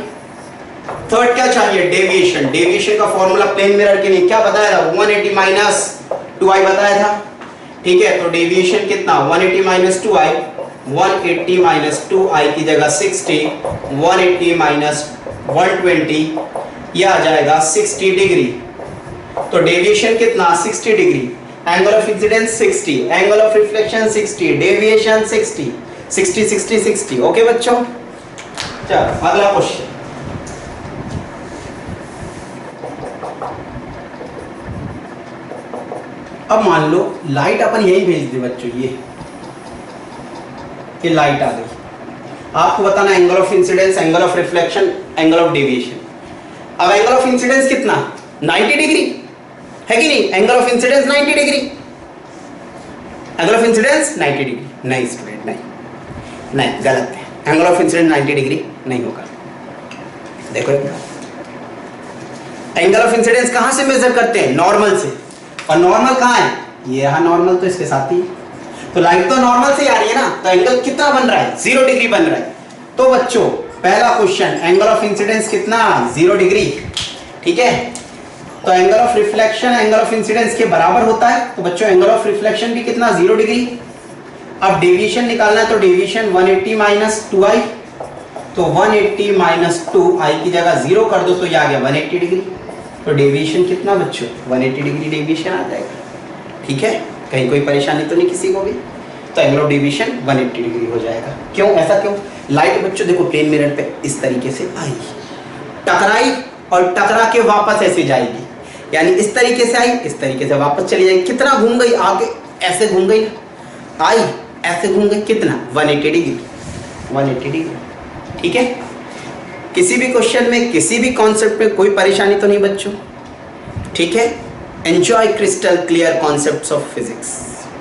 थर्ड क्या चाहिए? डेविएशन। डेविएशन का फॉर्मूला प्लेन मिरर के लिए क्या बताया था? 180 माइनस 2i बताया था। ठीक है, तो डेविएशन कितना? 180 माइनस 2i। 180 माइनस 2i की जगह 60, 180 माइनस 120, यह आ जाएगा 60 डिग्री। तो डेविएशन कितना? 60 degree. Angle of incidence 60, angle of reflection 60, deviation 60, 60 60 60। Okay बच्चों, चलो अगला क्वेश्चन। अब मान लो लाइट अपन यही भेज दे बच्चों, ये लाइट आ गई। आपको बताना angle of incidence, angle of reflection, angle of deviation. अब एंगल ऑफ इंसिडेंस कितना? 90 डिग्री है कि नहीं? Angle of incidence 90 degree. Angle of incidence 90 degree नहीं स्टूडेंट, नहीं गलत है। एंगल ऑफ इंसिडेंस 90 डिग्री नहीं होगा। देखो एंगल ऑफ इंसिडेंस कहां से मेजर करते हैं? नॉर्मल से। और नॉर्मल कहां है? ये यहां नॉर्मल, तो इसके साथ ही। तो लाइट तो नॉर्मल से आ रही है ना, तो एंगल कितना बन रहा है? 0 डिग्री बन रहा है। तो बच्चों पहला क्वेश्चन, एंगल ऑफ इंसिडेंस कितना? 0 डिग्री। ठीक है, तो angle of reflection angle of incidence के बराबर होता है। तो बच्चों एंगल ऑफ रिफ्लेक्शन भी कितना? 0 डिग्री। अब डेविएशन निकालना है, तो डेविएशन 180 माइनस 2i। तो 180 माइनस 2i की जगह 0 कर दो, तो ये आ गया 180 डिग्री। तो डेविएशन कितना बच्चों? 180 डिग्री डेविएशन आ जाएगा। ठीक है, कहीं कोई परेशानी तो नहीं किसी को भी? तो एंगल ऑफ डेविएशन 180 डिग्री हो जाएगा। क्यों? ऐसा क्यों? लाइट बच्चों देखो प्लेन मिरर पे इस तरीके से आई, टकराई और टकरा के वापस ऐसे जाएगी, यानी इस तरीके से आई, इस तरीके से वापस चली जाएगी। कितना घूम गई? आगे ऐसे घूम गई, आई ऐसे घूम गई, कितना? 180 डिग्री। 180 डिग्री। ठीक है, किसी भी क्वेश्चन में, किसी भी कॉन्सेप्ट में कोई परेशानी तो नहीं बच्चों? ठीक है, enjoy crystal clear concepts of physics,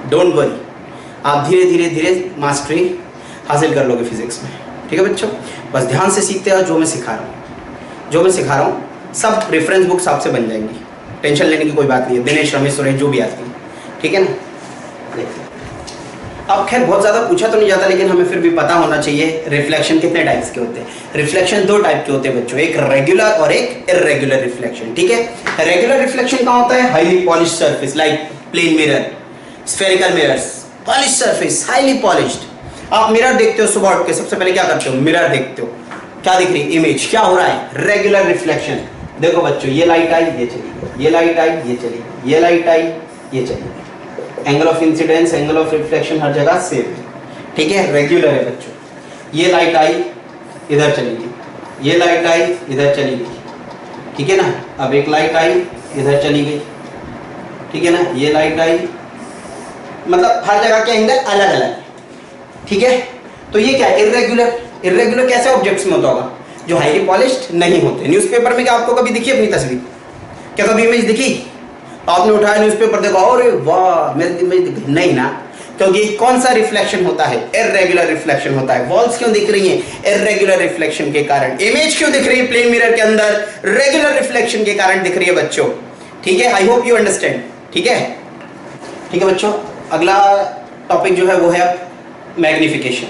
don't worry. आप धीरे धीरे धीरे मास्टरी हासिल कर लोगे फिजिक्स में। ठीक है बच्चों, बस ध्यान से सीखते हो। जो मैं सिखा रहा हूँ सब रेफरेंस बुक्स आपसे बन जाएंगी, टेंशन लेने की कोई बात नहीं है। दिनेश, रमेश, सुरेश जो भी आती है, ठीक है ना। देखिए अब खैर बहुत ज़्यादा पूछा तो नहीं जाता, लेकिन हमें फिर भी पता होना चाहिए रिफ्लेक्शन कितने टाइप्स के होते हैं। रिफ्लेक्शन 2 टाइप के होते हैं बच्चों, एक रेगुलर और एक इर्रेगुलर रिफ्लेक्शन। ठीक है, रेगुलर रिफ्लेक्शन कहाँ होता है? Highly polish surface like plane mirror, spherical mirrors, polish surface, highly polished. आप मिरर देखते हो सुबह उठ के, सबसे पहले क्या करते हो? मिरर देखते हो, क्या दिख रही है? इमेज। क्या हो रहा है? Regular reflection. देखो बच्चों, ये लाइट आई, ये चली गई, ये लाइट आई, ये चली गई, ये लाइट आई, ये चली गई। Angle of incidence, angle of reflection हर जगह सेम है। ठीक है, रेगुलर है बच्चों। ये लाइट आई, इधर चली गई, ये लाइट आई, इधर चली गई। ठीक है ना, अब एक लाइट आई, इधर चली गई। ठीक है ना, ये लाइट आई, मतलब हर जगह के एंगल अलग अलग है। ठीक है, तो ये क्या है? इर्रेगुलर। इर्रेगुलर कैसे ऑब्जेक्ट्स में होता होगा? जो हाईली पॉलिश्ड नहीं होते। न्यूज़पेपर में क्या आपको कभी दिखी अपनी तस्वीर? क्या कभी इमेज दिखी? आपने उठाया न्यूज़पेपर, देखा, अरे वाह मेरी इमेज दिखी? नहीं ना, क्योंकि कौन सा रिफ्लेक्शन होता है? इर्रेगुलर रिफ्लेक्शन होता है। वॉल्स क्यों दिख रही हैं? इर्रेगुलर रिफ्लेक्शन के कारण। इमेज क्यों दिख रही है प्लेन मिरर के अंदर? रेगुलर रिफ्लेक्शन के कारण दिख रही है बच्चों। ठीक है, आई होप यू अंडरस्टैंड। ठीक है, ठीक है बच्चों, अगला टॉपिक जो है वो है मैग्निफिकेशन।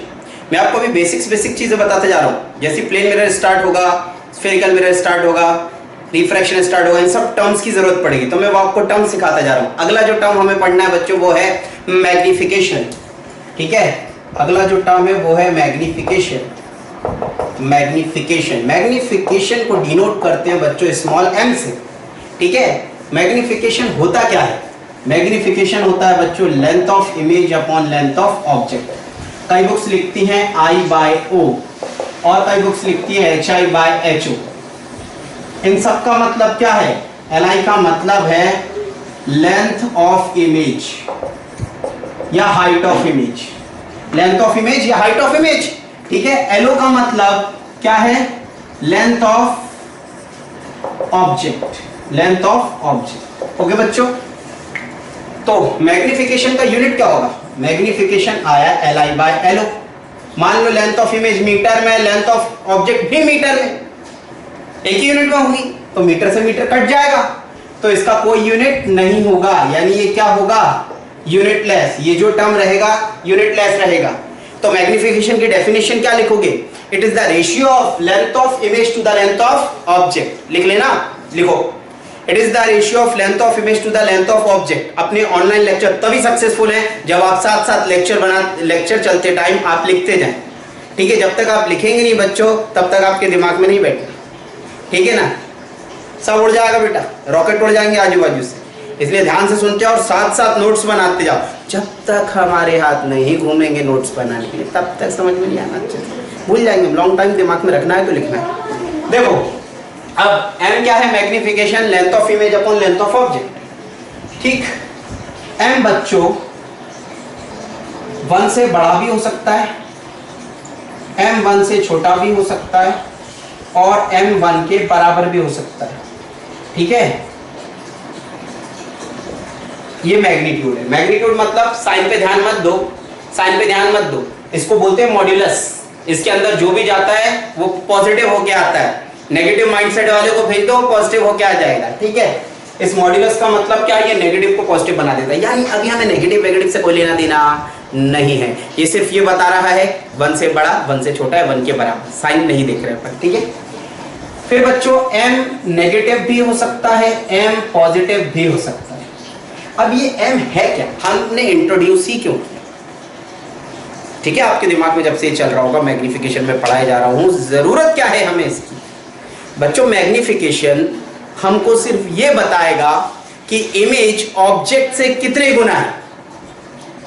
मैं आपको अभी बेसिक चीजें बताते जा रहा हूँ। जैसे प्लेन मिरर स्टार्ट होगा, स्फेरिकल मिरर स्टार्ट होगा, रिफ्रैक्शन स्टार्ट होगा, इन सब टर्म्स की जरूरत पड़ेगी, तो मैं वो आपको टर्म सिखाता जा रहा हूँ। अगला जो टर्म हमें पढ़ना है बच्चों वो है मैग्निफिकेशन। ठीक है, अगला जो टर्म है वो है मैग्निफिकेशन। मैग्निफिकेशन को डिनोट करते हैं बच्चों स्मॉल m से। ठीक है, मैग्निफिकेशन होता क्या है? मैग्निफिकेशन होता है बच्चों length of image upon length of object. कई बुक्स लिखती हैं I/O और कई बुक्स लिखती हैं HI/HO। इन सब का मतलब क्या है? Li का मतलब है लेंथ ऑफ इमेज या height of image. Length of image या हाइट ऑफ इमेज, ठीक है। एलओ का मतलब क्या है, length of object, length of object. Okay बच्चों, तो मैग्निफिकेशन का यूनिट क्या होगा, मैग्निफिकेशन आया Li/LO। मान लो लेंथ ऑफ इमेज मीटर में, लेंथ ऑफ ऑब्जेक्ट भी मीटर में, एक ही यूनिट में होगी, तो मीटर से मीटर कट जाएगा, तो इसका कोई यूनिट नहीं होगा, यानी ये क्या होगा, यूनिटलेस। ये जो टर्म रहेगा यूनिटलेस रहेगा। तो मैग्निफिकेशन की डेफिनेशन क्या लिखोगे, it is the ratio of length of image to the length of object. लिख लेना, लिखो, it is the ratio of length of image to the length of object. अपने ऑनलाइन लेक्चर तभी सक्सेसफुल है जब आप साथ साथ लेक्चर चलते टाइम आप लिखते जाएं, ठीक है। जब तक आप लिखेंगे नहीं बच्चों, तब तक आपके दिमाग में नहीं बैठना, ठीक है ना। सब उड़ जाएगा बेटा, रॉकेट उड़ जाएंगे आजू बाजू से। इसलिए ध्यान से सुनते और साथ साथ नोट्स बनाते जाओ। जब तक हमारे हाथ नहीं घूमेंगे नोट्स बनाने के लिए, तब तक समझ में नहीं आना, अच्छे से भूल जाएंगे। लॉन्ग टाइम दिमाग में रखना है तो लिखना है। देखो अब m क्या है, magnification, length of image upon length of object, ठीक। m बच्चों 1 से बड़ा भी हो सकता है, m 1 से छोटा भी हो सकता है, और m 1 के बराबर भी हो सकता है, ठीक है। ये मैग्नीट्यूड है। मैग्नीट्यूड मतलब साइन पे ध्यान मत दो, साइन पे ध्यान मत दो, इसको बोलते हैं मॉड्यूलस। इसके अंदर जो भी जाता है वो पॉजिटिव होके आता है। नेगेटिव माइंडसेट वाले को भेज दो, पॉजिटिव होके आ जाएगा, ठीक है। इस मॉड्यूलस का मतलब क्या है, ये नेगेटिव को पॉजिटिव बना देता है। यानी अभी हमें नेगेटिव से कोई लेना देना नहीं है, ये सिर्फ ये बता रहा है 1 से बड़ा, 1 से छोटा है, 1 के बराबर। साइन नहीं देख रहे पर, ठीक है। फिर बच्चों m नेगेटिव भी हो सकता है, m पॉजिटिव भी हो सकता है। अब ये m है क्या, हमने इंट्रोड्यूस ही क्यों किया, ठीक है। आपके दिमाग में जब से चल रहा होगा, मैग्निफिकेशन में पढ़ाया जा रहा हूं, जरूरत क्या है हमें इसकी। बच्चों मैग्निफिकेशन हमको सिर्फ ये बताएगा कि इमेज ऑब्जेक्ट से कितने गुना है,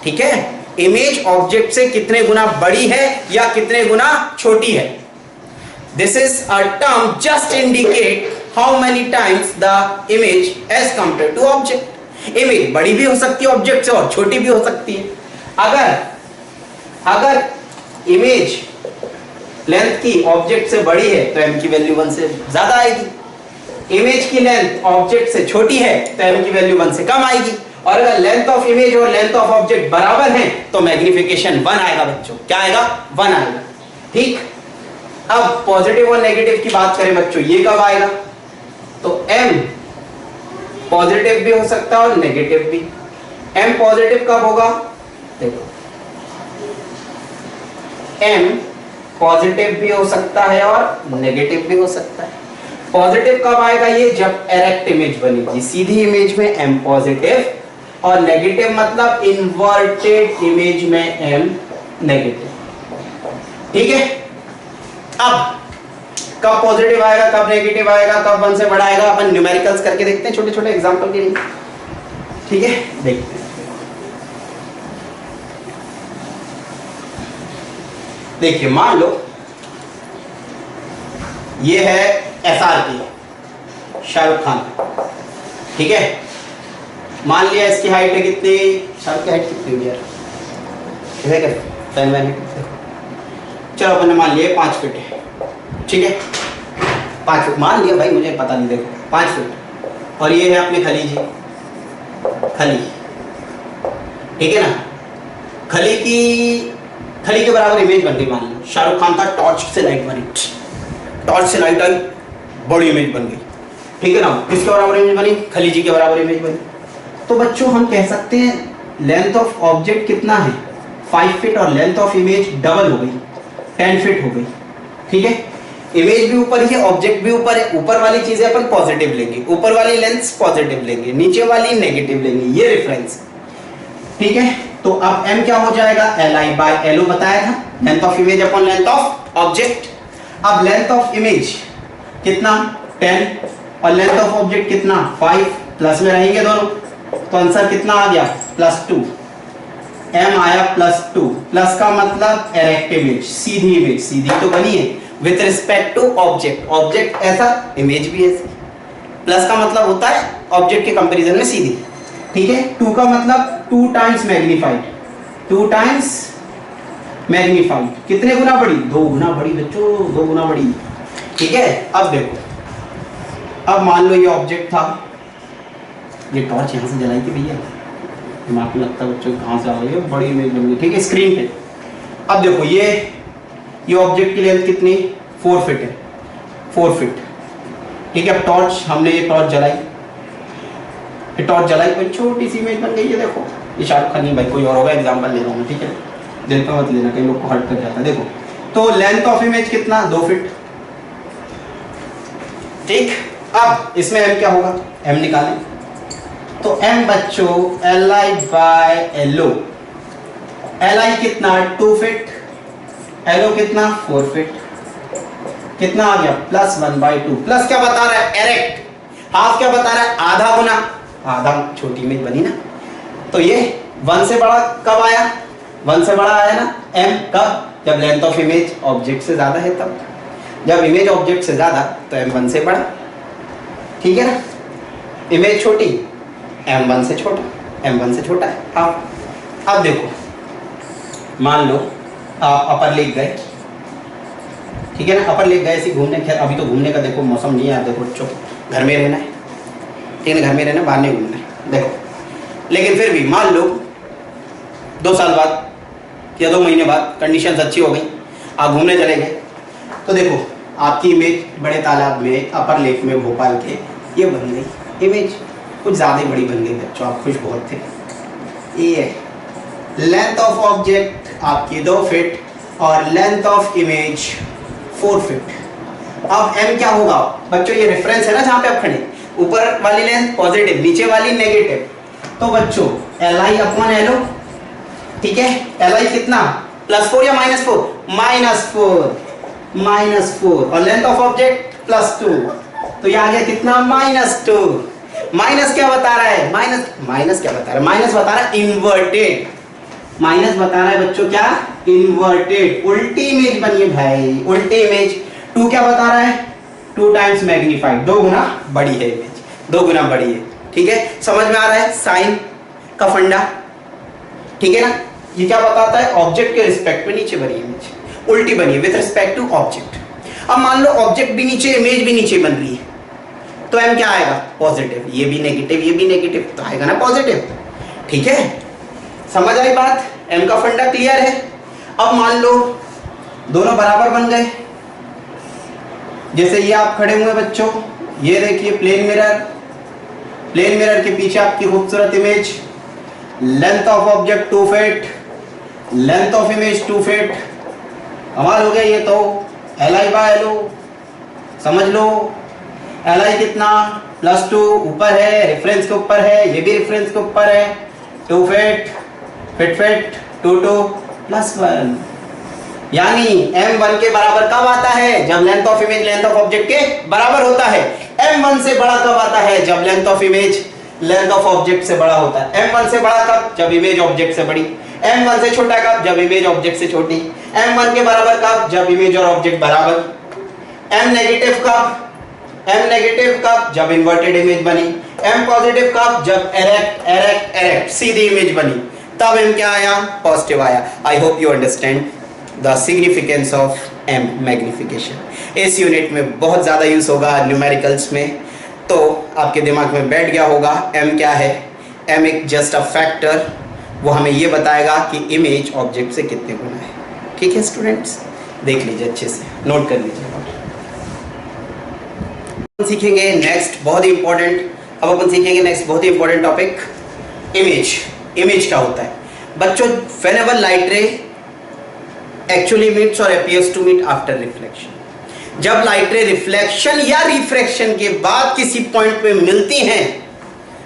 ठीक है। इमेज ऑब्जेक्ट से कितने गुना बड़ी है या कितने गुना छोटी है। This is a term just indicate how many times the image as compare to object. Image बड़ी भी हो सकती है ऑब्जेक्ट से और छोटी भी हो सकती है। अगर इमेज लेंथ की ऑब्जेक्ट से बड़ी है तो m की वैल्यू 1 से ज्यादा आएगी। इमेज की लेंथ ऑब्जेक्ट से छोटी है तो m की वैल्यू 1 से कम आएगी। और अगर लेंथ ऑफ इमेज और लेंथ ऑफ ऑब्जेक्ट बराबर हैं तो मैग्निफिकेशन 1 आएगा बच्चों। क्या आएगा, 1 आएगा, ठीक। अब पॉजिटिव और नेगेटिव की बात करें बच्चों, ये कब आएगा, तो m पॉजिटिव भी हो सकता है और नेगेटिव भी। m पॉजिटिव कब होगा, देखो m पॉजिटिव भी हो सकता है और नेगेटिव भी हो सकता है। पॉजिटिव कब आएगा, ये जब एरेक्ट इमेज बनेगी, सीधी इमेज में m पॉजिटिव, और नेगेटिव मतलब इन्वर्टेड इमेज में m नेगेटिव, ठीक है। अब कब पॉजिटिव आएगा, कब नेगेटिव आएगा, कब 1 से बड़ा आएगा, अपन न्यूमेरिकल्स करके देखते हैं, छोटे छोटे एग्जांपल के लिए, ठीक है। देखते हैं, देखिए मान लो ये है SRK शाहरुख खान, ठीक है। मान लिया इसकी हाइट है कितनी, शाहरुख की हाइट कितनी हुई यार, चलो अपन ने मान लिया 5 फीट है, ठीक है। 5 फीट मान लिया भाई, मुझे पता नहीं, देखो 5 फीट। और ये है अपने खली जी, खली, ठीक है ना। खली के बराबर इमेज बन गई। मान लो शाहरुख खान का टॉर्च से लाइट बनी, टॉर्च से लाइट आई, बड़ी इमेज बन गई, ठीक है ना। किसके बराबर इमेज बनी, खली जी के बराबर इमेज बनी। तो बच्चों हम कह सकते हैं लेंथ ऑफ ऑब्जेक्ट कितना है, 5 फीट, और लेंथ ऑफ इमेज डबल हो गई, 10 फीट हो गई, ठीक है। इमेज भी ऊपर ही है, ऑब्जेक्ट भी ऊपर है। ऊपर वाली चीजें अपन पॉजिटिव लेंगे, ऊपर वाली लेंथ पॉजिटिव लेंगे, नीचे वाली नेगेटिव लेंगे, ये रेफरेंस, ठीक है। तो अब m क्या हो जाएगा, Li/LO बताया था, length of image upon length of object. अब लेंथ ऑफ इमेज कितना, 10, और लेंथ ऑफ ऑब्जेक्ट कितना, 5, प्लस में रहेंगे दोनों, तो आंसर कितना आ गया, +2। m आया +2, प्लस का मतलब एरेक्ट इमेज, सीधी इमेज, सीधी तो बनी है with respect to object, object ऐसा, इमेज भी ऐसी। प्लस का मतलब होता है ऑब्जेक्ट के कंपैरिजन में सीधी, ठीक है। 2 का मतलब 2 टाइम्स मैग्नीफाइड, 2 टाइम्स मैग्नीफाइड, कितने गुना बड़ी? 2 गुना बड़ी बच्चों, 2 गुना बड़ी। ठीक है, अब देखो, अब मान लो ये ऑब्जेक्ट था, ये टॉर्च यहाँ से जलाई थी भैया, दिमाग में लगता है बच्चों कहाँ से आ रही है, बड़ी इमेज बन गई। ठीक है, स्क्रीन पे अब देखो ये ऑब्जेक्ट की लेंथ कितनी? 4 फीट है, 4 फीट। ठीक है, अब टॉर्च, हमने ये टॉर्च जलाई, ये टॉर्च जलाई, कोई छोटी सी इमेज बन गई है। देखो ये शाहरुख खान नहीं भाई, कोई और होगा, एग्जाम्पल ले रहा हूँ। ठीक है, दिल पे मत लेना, कई लोग को हर्ट कर जाता है। देखो तो लेंथ ऑफ इमेज कितना? 2 फीट। ठीक, अब इसमें m क्या होगा? m निकालें तो m बच्चों li बाय lo, li कितना? 2 फीट, lo कितना? 4 फीट। कितना आ गया? +1/2। प्लस क्या बता रहा है? एरेक्ट। हाफ क्या बता रहा है? आधा गुना, आधा। छोटी इमेज बनी ना, तो ये 1 से बड़ा कब आया? 1 से बड़ा आया ना m, कब? जब लेंथ ऑफ इमेज ऑब्जेक्ट से ज्यादा है तब। जब इमेज ऑब्जेक्ट से ज्यादा तो m 1 से बड़ा। ठीक है ना, इमेज छोटी, m 1 से छोटा, m 1 से छोटा है। अब देखो, मान लो आप अपर लेक गए, ठीक है ना, अपर लेक गए ऐसे घूमने। खैर अभी तो घूमने का देखो मौसम नहीं है, देखो बच्चों घर में रहना है, ठीक है, घर में रहना, बाहर नहीं घूमना है। देखो, लेकिन फिर भी मान लो 2 साल बाद या 2 महीने बाद कंडीशंस अच्छी हो गई, आप घूमने चले गए, तो देखो आपकी इमेज बड़े तालाब में, अपर लेक में, भोपाल के, ये बन गई इमेज, कुछ ज़्यादा ही बड़ी बन गई बच्चों, आप खुश बहुत थे। ये है लेंथ ऑफ ऑब्जेक्ट आपकी 2 फीट और लेंथ ऑफ इमेज 4 फीट। अब m क्या होगा बच्चों? ये रेफरेंस है ना जहाँ पे आप खड़े, ऊपर वाली लेंथ पॉजिटिव, नीचे वाली नेगेटिव, तो बच्चों li अपॉन lo। ठीक है, li कितना? +4 या -4? -4 और लेंथ ऑफ ऑब्जेक्ट +2, तो ये आ गया कितना? -2। माइनस क्या बता रहा है? माइनस क्या बता रहा है? माइनस बता रहा है इन्वर्टेड, माइनस बता रहा है बच्चों क्या? इन्वर्टेड, उल्टी इमेज बनी है भाई, उल्टी इमेज। 2 क्या बता रहा है? 2 टाइम्स मैग्नीफाइड, 2 गुना बड़ी है इमेज, 2 गुना बड़ी है। ठीक है, समझ में आ रहा है साइन का फंडा? ठीक है ना, ये क्या बताता है? ऑब्जेक्ट के रिस्पेक्ट में नीचे बनी इमेज, उल्टी बनी है विथ रिस्पेक्ट टू ऑब्जेक्ट। अब मान लो ऑब्जेक्ट भी नीचे, इमेज भी नीचे बन रही है, तो m क्या आएगा? पॉजिटिव। ये भी नेगेटिव, ये भी नेगेटिव, तो आएगा ना पॉजिटिव। ठीक है, समझ आई बात? m का फंडा क्लियर है। अब मान लो दोनों बराबर बन गए, जैसे ये आप खड़े हुए बच्चों, ये देखिए प्लेन मिरर, प्लेन मिरर के पीछे आपकी खूबसूरत image, length of object 2 feet, length of image 2 feet. कमाल हो गया ये तो। li बाय lo समझ लो, li कितना? +2, ऊपर है, रेफरेंस के ऊपर है, ये भी रेफरेंस के ऊपर है, 2 फीट, फिट 2 +1। यानी m 1 के बराबर कब आता है? जब length of image length of object के बराबर होता है। m 1 से बड़ा कब आता है? जब length of image length of object से बड़ा होता है। m 1 से बड़ा कब? जब इमेज ऑब्जेक्ट से बड़ी। m 1 से छोटा कब? जब इमेज ऑब्जेक्ट से छोटी। m 1 के बराबर कब? जब इमेज और ऑब्जेक्ट बराबर। m नेगेटिव कब? m नेगेटिव कब? जब इन्वर्टेड इमेज बनी। m पॉजिटिव कब? जब एरेक्ट सीधी इमेज बनी, तब m क्या आया? पॉजिटिव आया। I hope you understand the significance of m magnification. इस यूनिट में बहुत ज़्यादा यूज होगा न्यूमेरिकल्स में, तो आपके दिमाग में बैठ गया होगा m क्या है। m एक जस्ट अ फैक्टर, वो हमें ये बताएगा कि इमेज ऑब्जेक्ट से कितने गुना है। ठीक है स्टूडेंट्स, देख लीजिए अच्छे से, नोट कर लीजिए। सीखेंगे नेक्स्ट बहुत ही इंपॉर्टेंट, अब अपन सीखेंगे नेक्स्ट बहुत ही इंपॉर्टेंट टॉपिक, इमेज। इमेज क्या होता है बच्चों? Whenever light ray actually meets और appears to meet after reflection, जब लाइट रे रिफ्लेक्शन या रिफ्रैक्शन के बाद किसी पॉइंट पे मिलती हैं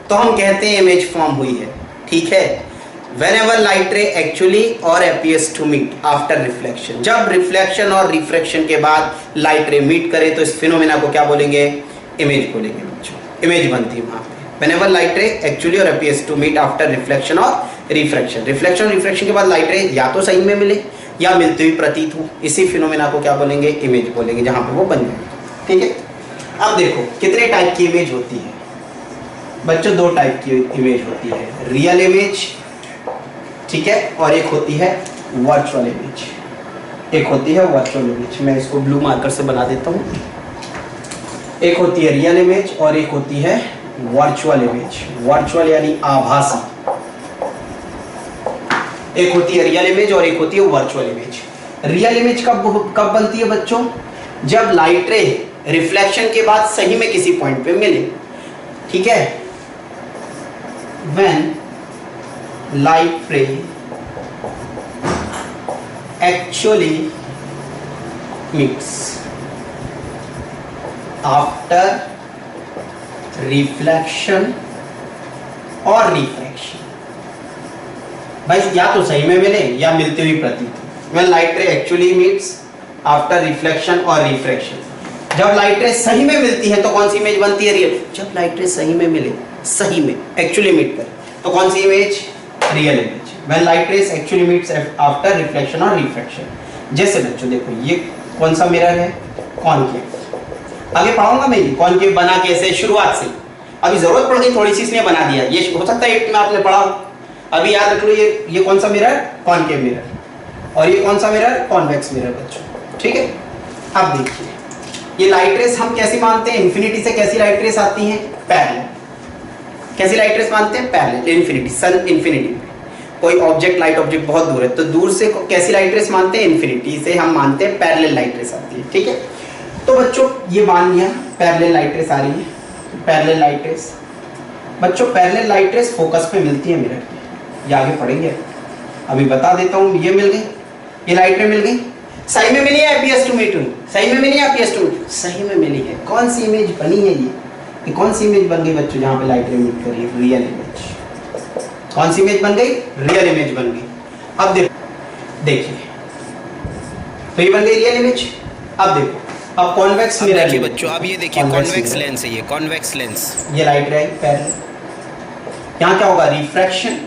तो हम कहते हैं इमेज फॉर्म हुई है। ठीक है, whenever light ray actually or appears to meet after reflection, जब रिफ्लेक्शन और रिफ्रैक्शन के बाद लाइट रे मीट करे तो इस फिनोमेना को क्या बोलेंगे? इमेज बोलेंगे बच्चों, इमेज बनती है वहां पे। Whenever light ray actually or appears to meet after reflection और रिफ्रैक्शन, रिफ्लेक्शन और रिफ्रैक्शन के बाद लाइट रे या तो सही में मिले या मिलती हुई प्रतीत हो, इसी फिनोमेना को क्या बोलेंगे? इमेज बोलेंगे, जहां पे वो बन जाए। ठीक है, अब देखो कितने टाइप की इमेज होती है बच्चों? 2 टाइप की इमेज होती है, रियल इमेज, ठीक है, और एक होती है वर्चुअल इमेज, एक होती है वर्चुअल इमेज, मैं इसको ब्लू मार्कर से बना देता हूँ। एक होती है रियल इमेज और एक होती है वर्चुअल इमेज। वर्चुअल यानी आभासी। एक होती है रियल इमेज और एक होती है वर्चुअल इमेज। रियल इमेज कब बनती है बच्चों? जब लाइट रे रिफ्लेक्शन के बाद सही में किसी पॉइंट पे मिले, ठीक है। When light ray actually meets after reflection और refraction, भाई या तो सही में मिले या मिलते हुए प्रतीत। When light ray actually meets after reflection और refraction, जब लाइट रे सही में मिलती है तो कौन सी इमेज बनती है? रियल। जब लाइट रे सही में मिले, सही में एक्चुअली मीट कर, तो कौन सी image? Real image. When light rays actually meets after reflection और refraction। जैसे बच्चों देखो, ये कौन सा मिरर है? कॉनकेव। आगे पढ़ाऊंगा मैं ये कॉनकेव बना कैसे, शुरुआत से। अभी जरूरत पड़ गई थोड़ी सी, इसलिए बना दिया। ये हो सकता है 8th में आपने पढ़ा, अभी याद रख लो। ये कौन सा मिरर? Concave mirror. और ये कौन सा मिरर? कॉन्वेक्स मिरर बच्चों, ठीक है। अब देखिए, ये लाइट रेस हम कैसी मानते हैं? इन्फिनिटी से कैसी लाइट रेस आती हैं? पैरेलल। कैसी लाइट रेस मानते हैं? पैरेलल। इन्फिनिटी, सन इन्फिनिटी, कोई ऑब्जेक्ट, लाइट ऑब्जेक्ट बहुत दूर है तो दूर से कैसी लाइट रेस मानते हैं? इन्फिनिटी से हम मानते हैं पैरेलल लाइट रेस आती है, ठीक है। तो बच्चों ये मान लिया पैरेलल लाइट रेस आ रही है। पैरेलल लाइट रेस बच्चों, पैरेलल लाइट रेस फोकस पे मिलती है मिरर के, ये आगे पढ़ेंगे। अभी बता देता हूँ, ये मिल गई, ये लाइट रे मिल गई, सही में मिली है एपीएस टू मीट, सही में मिली है एपीएस टू मीट, सही में मिली है। कौन सी इमेज बनी है? ये कौन सी इमेज बन गई बच्चों जहाँ पे लाइट रे मीट कर रही है? Real image. कौन सी इमेज बन गई? रियल इमेज बन गई। अब देखिए, तो ये बन गई रियल इमेज। अब देखो, अब कॉन्वेक्स मिरर देखिए बच्चों, अब ये देखिए कॉन्वेक्स लेंस है, ये कॉन्वेक्स लेंस, ये लाइट रे पैरेलल। यहाँ क्या होगा? रिफ्रैक्शन,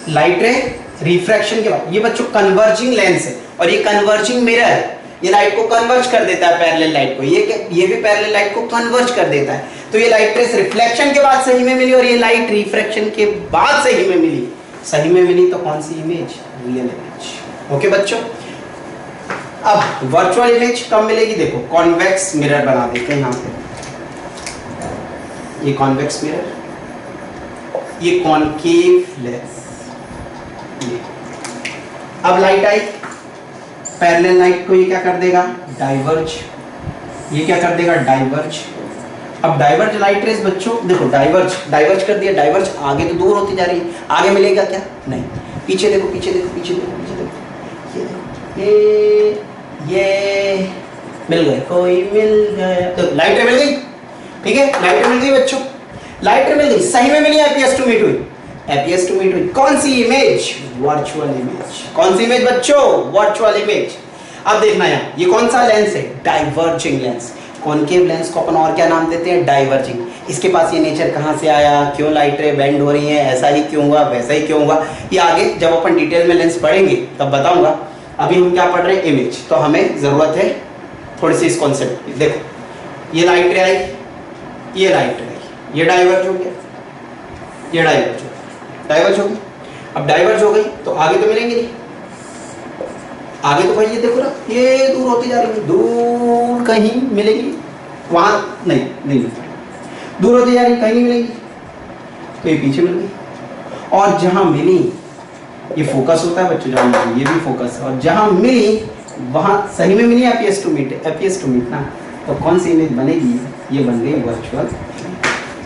लाइट रे रिफ्रैक्शन के बाद ये बच्चों कन्वर्जिंग लेंस है, और ये कन्वर्जिंग मिरर, ये लाइट को कन्वर्ज कर देता है पैरेलल लाइट को, ये भी पैरेलल लाइट को कन्वर्ज कर देता है। तो ये लाइट रेस रिफ्लेक्शन के बाद सही में मिली और ये लाइट रिफ्रैक्शन के बाद सही में मिली। सही में मिली तो कौन सी इमेज? Real image. ओके बच्चों, अब वर्चुअल इमेज कब मिलेगी? देखो, कॉन्वेक्स मिरर बना देते हैं यहाँ पे, ये कॉन्वेक्स मिरर, ये कॉनकेव लेंस। अब लाइट आई, पैरेलल लाइट को ये क्या कर देगा? डाइवर्ज। ये क्या कर देगा? डाइवर्ज। अब डाइवर्ज लाइट रेस बच्चों देखो, डाइवर्ज कर दिया, डाइवर्ज आगे तो दूर होती जा रही है, आगे मिलेगा क्या? नहीं। पीछे देखो, पीछे देखो, पीछे देखो, पीछे देखो, ये मिल गए, कोई मिल गया, तो लाइट रे मिल गई, ठीक है। लाइट रे मिल गई बच्चों, लाइट रे मिल गई, सही में मिली, एपीएस टू मीट हुई, एपीएस टू मीट हुई। कौन सी इमेज? Virtual image. कौन सी इमेज बच्चों? Virtual image. अब देखना यहाँ, ये कौन सा लेंस है? Diverging lens. कॉनकेव लेंस को अपन और क्या नाम देते हैं? डाइवर्जिंग। इसके पास ये नेचर कहाँ से आया? क्यों लाइट रे बेंड हो रही है? ऐसा ही क्यों हुआ, वैसा ही क्यों हुआ? ये आगे जब अपन डिटेल में लेंस पढ़ेंगे तब बताऊंगा। अभी हम क्या पढ़ रहे हैं? इमेज। तो हमें जरूरत है थोड़ी सी इस कॉन्सेप्ट की। देखो, ये लाइट रे आई, ये लाइट रे आई, ये डाइवर्ज हो गया, ये डाइवर्ज हो गया, डाइवर्ज हो गई। अब डाइवर्ज हो गई तो आगे तो मिलेंगे नहीं, आगे तो भाई ये देखो ना, ये दूर होती जा रही है, दूर कहीं मिलेगी, वहां नहीं मिलती, दूर होती जा रही, कहीं नहीं मिलेगी, तो ये पीछे मिल गई। और जहां मिली, ये फोकस होता है बच्चों, जहां मिली, ये भी फोकस है, और जहां मिली वहां सही में मिली एपीएस टू मीट ना, तो कौन सी इमेज बनेगी? ये बन गई वर्चुअल।